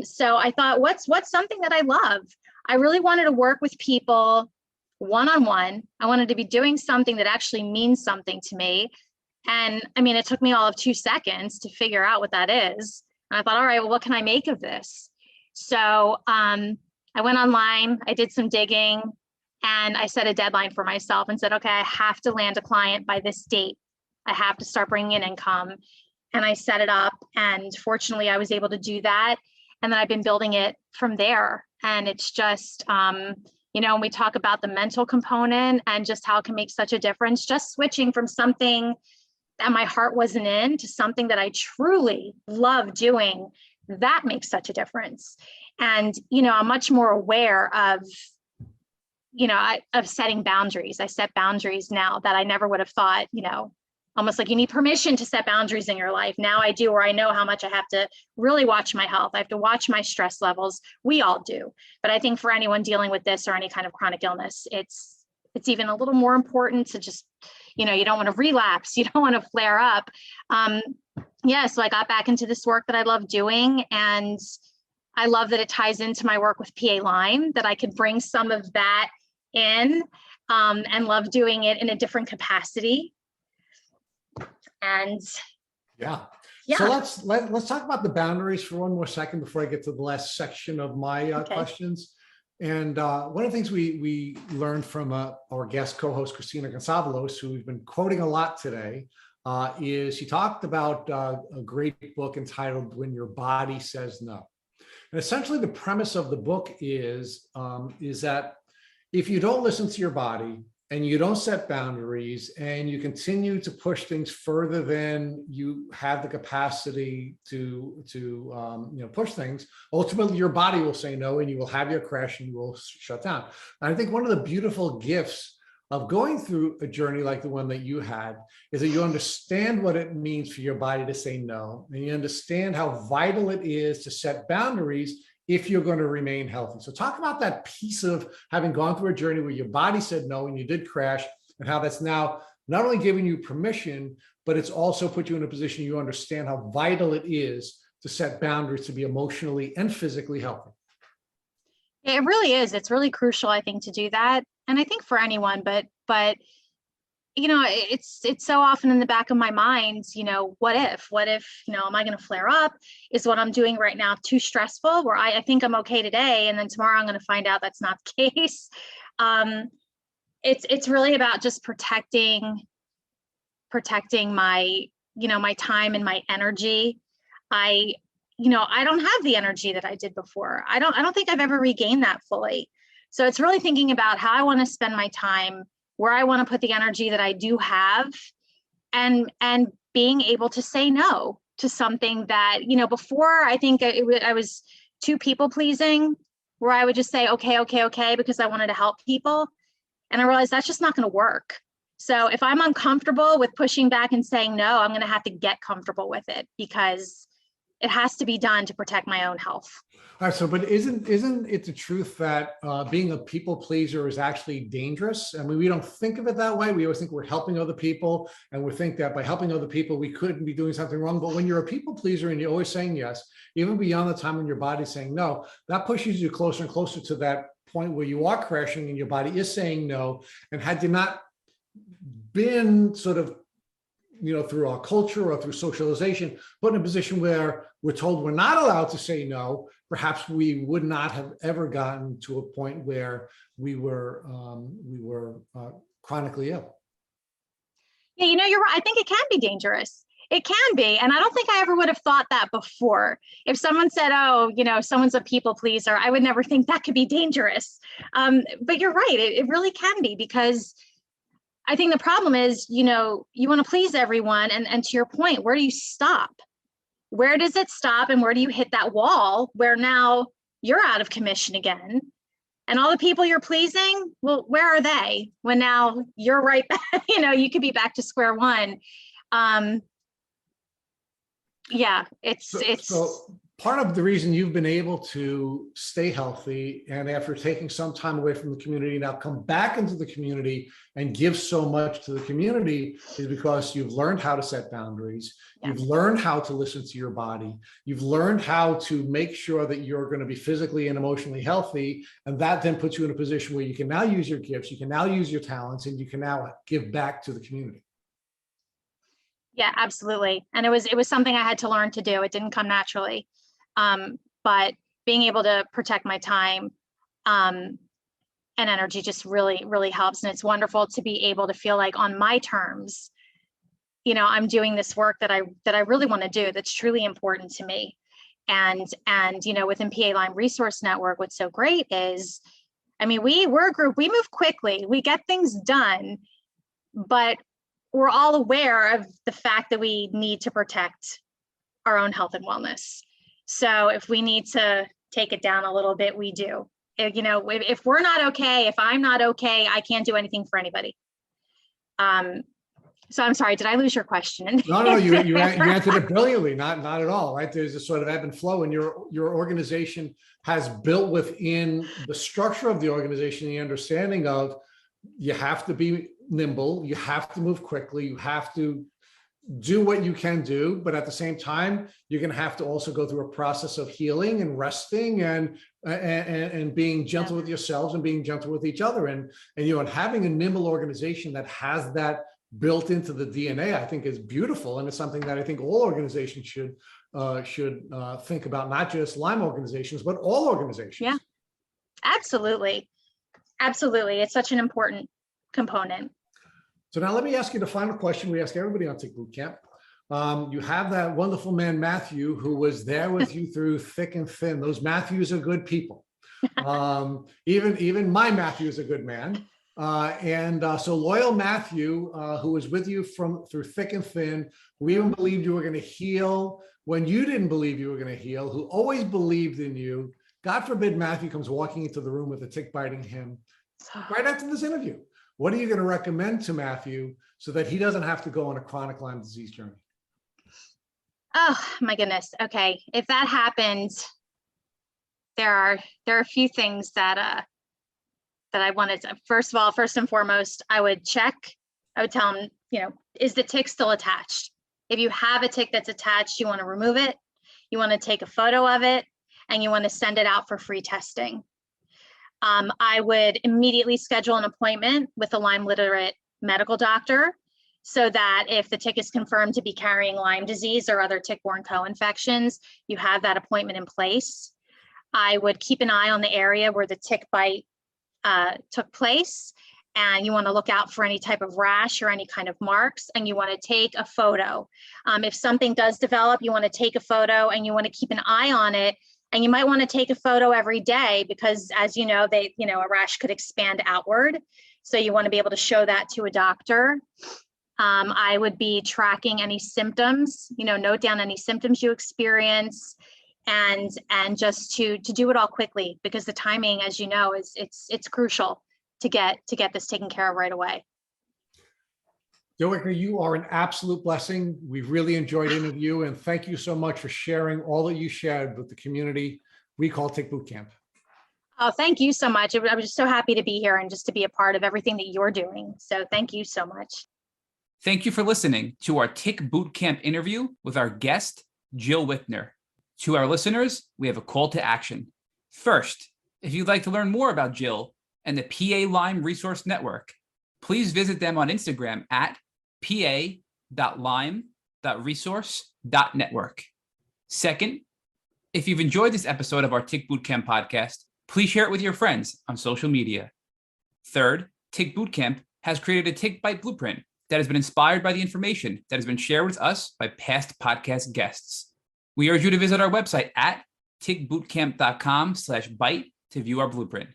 So I thought, what's something that I love? I really wanted to work with people one-on-one. I wanted to be doing something that actually means something to me. And I mean, it took me all of 2 seconds to figure out what that is. And I thought, all right, well, what can I make of this? So I went online, I did some digging, and I set a deadline for myself and said, okay, I have to land a client by this date. I have to start bringing in income. And I set it up. And fortunately, I was able to do that. And then I've been building it from there. And it's just, when we talk about the mental component and just how it can make such a difference, just switching from something that my heart wasn't in to something that I truly love doing, that makes such a difference. And, I'm much more aware of, of setting boundaries. I set boundaries now that I never would have thought, almost like you need permission to set boundaries in your life. Now I do, or I know how much I have to really watch my health. I have to watch my stress levels. We all do. But I think for anyone dealing with this or any kind of chronic illness, it's even a little more important to just, you don't want to relapse. You don't want to flare up. So I got back into this work that I love doing. And I love that it ties into my work with PA Lyme, that I could bring some of that in, and love doing it in a different capacity. And Yeah. yeah. So let's talk about the boundaries for one more second before I get to the last section of my questions. And one of the things we learned from our guest co-host, Christina Gonzalez, who we've been quoting a lot today, is she talked about a great book entitled When Your Body Says No. And essentially the premise of the book is that if you don't listen to your body and you don't set boundaries and you continue to push things further than you have the capacity to push things, ultimately your body will say no and you will have your crash and you will shut down. And I think one of the beautiful gifts of going through a journey like the one that you had is that you understand what it means for your body to say no, and you understand how vital it is to set boundaries if you're going to remain healthy. So talk about that piece of having gone through a journey where your body said no and you did crash, and how that's now not only giving you permission, but it's also put you in a position you understand how vital it is to set boundaries to be emotionally and physically healthy. It really is. It's really crucial, I think, to do that. And I think for anyone, but it's so often in the back of my mind, what if, am I going to flare up? Is what I'm doing right now too stressful, where I think I'm okay today, and then tomorrow I'm going to find out that's not the case. It's really about just protecting my, my time and my energy. I don't have the energy that I did before. I don't think I've ever regained that fully. So it's really thinking about how I want to spend my time, where I want to put the energy that I do have, and being able to say no to something that, before I think I was too people pleasing, where I would just say, okay, because I wanted to help people. And I realized that's just not going to work. So if I'm uncomfortable with pushing back and saying no, I'm going to have to get comfortable with it, because it has to be done to protect my own health. All right. So, but isn't it the truth that being a people pleaser is actually dangerous? I mean, we don't think of it that way. We always think we're helping other people, and we think that by helping other people, we couldn't be doing something wrong. But when you're a people pleaser and you're always saying yes, even beyond the time when your body's saying no, that pushes you closer and closer to that point where you are crashing and your body is saying no. And had you not been sort of, through our culture or through socialization, put in a position where we're told we're not allowed to say no, perhaps we would not have ever gotten to a point where we were chronically ill. Yeah, you're right. I think it can be dangerous. It can be. And I don't think I ever would have thought that before. If someone said, oh, someone's a people pleaser, I would never think that could be dangerous. But you're right. It really can be, because I think the problem is, you want to please everyone. And to your point, where do you stop? Where does it stop? And where do you hit that wall where now you're out of commission again? And all the people you're pleasing, well, where are they when now you're right back? You could be back to square one. So part of the reason you've been able to stay healthy, and after taking some time away from the community, now come back into the community and give so much to the community, is because you've learned how to set boundaries. Yeah. You've learned how to listen to your body. You've learned how to make sure that you're going to be physically and emotionally healthy. And that then puts you in a position where you can now use your gifts, you can now use your talents, and you can now give back to the community. Yeah, absolutely. And it was something I had to learn to do. It didn't come naturally. But being able to protect my time and energy just really, really helps. And it's wonderful to be able to feel like on my terms, I'm doing this work that I really want to do, that's truly important to me. And within PA Lyme Resource Network, what's so great is, we're a group, we move quickly, we get things done, but we're all aware of the fact that we need to protect our own health and wellness. So if we need to take it down a little bit, we do. If we're not okay, if I'm not okay, I can't do anything for anybody. So I'm sorry, did I lose your question? No, you answered it brilliantly. Not at all, right? There's a sort of ebb and flow, and your organization has built within the structure of the organization the understanding of, you have to be nimble, you have to move quickly, you have to do what you can do, but at the same time, you're going to have to also go through a process of healing and resting and being gentle with yourselves and being gentle with each other. And having a nimble organization that has that built into the DNA, I think is beautiful. And it's something that I think all organizations should think about, not just Lyme organizations, but all organizations. Yeah, absolutely. Absolutely. It's such an important component. So now let me ask you the final question we ask everybody on Tick Boot Camp. You have that wonderful man, Matthew, who was there with you through thick and thin. Those Matthews are good people. Even my Matthew is a good man. So loyal Matthew, who was with you through thick and thin, who even believed you were going to heal when you didn't believe you were going to heal, who always believed in you. God forbid Matthew comes walking into the room with a tick biting him right after this interview. What are you going to recommend to Matthew so that he doesn't have to go on a chronic Lyme disease journey? Oh my goodness. Okay. If that happens, there are a few things that I wanted to, first and foremost, I would tell him, is the tick still attached? If you have a tick that's attached, you want to remove it. You want to take a photo of it and you want to send it out for free testing. I would immediately schedule an appointment with a Lyme literate medical doctor so that if the tick is confirmed to be carrying Lyme disease or other tick-borne co-infections, you have that appointment in place. I would keep an eye on the area where the tick bite took place, and you want to look out for any type of rash or any kind of marks, and you want to take a photo. If something does develop, you want to take a photo and you want to keep an eye on it. And you might want to take a photo every day because, as you know, a rash could expand outward. So you want to be able to show that to a doctor. I would be tracking any symptoms, note down any symptoms you experience, and just to do it all quickly, because the timing, as you know, it's crucial to get this taken care of right away. Jill Wichner, you are an absolute blessing. We've really enjoyed interviewing you, and thank you so much for sharing all that you shared with the community we call Tick Boot Camp. Oh, thank you so much. I'm just so happy to be here and just to be a part of everything that you're doing. So thank you so much. Thank you for listening to our Tick Boot Camp interview with our guest, Jill Wichner. To our listeners, we have a call to action. First, if you'd like to learn more about Jill and the PA Lyme Resource Network, please visit them on Instagram at pa.lyme.resource.network. Second, if you've enjoyed this episode of our Tick Bootcamp podcast, please share it with your friends on social media. Third, Tick Bootcamp has created a tick bite blueprint that has been inspired by the information that has been shared with us by past podcast guests. We urge you to visit our website at tickbootcamp.com/bite to view our blueprint.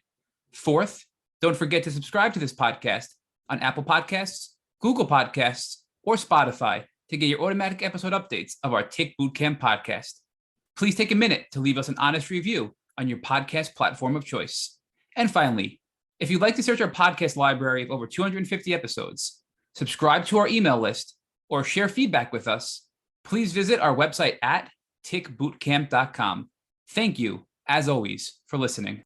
Fourth, don't forget to subscribe to this podcast on Apple Podcasts, Google Podcasts, or Spotify to get your automatic episode updates of our Tick Bootcamp podcast. Please take a minute to leave us an honest review on your podcast platform of choice. And finally, if you'd like to search our podcast library of over 250 episodes, subscribe to our email list, or share feedback with us, please visit our website at tickbootcamp.com. Thank you, as always, for listening.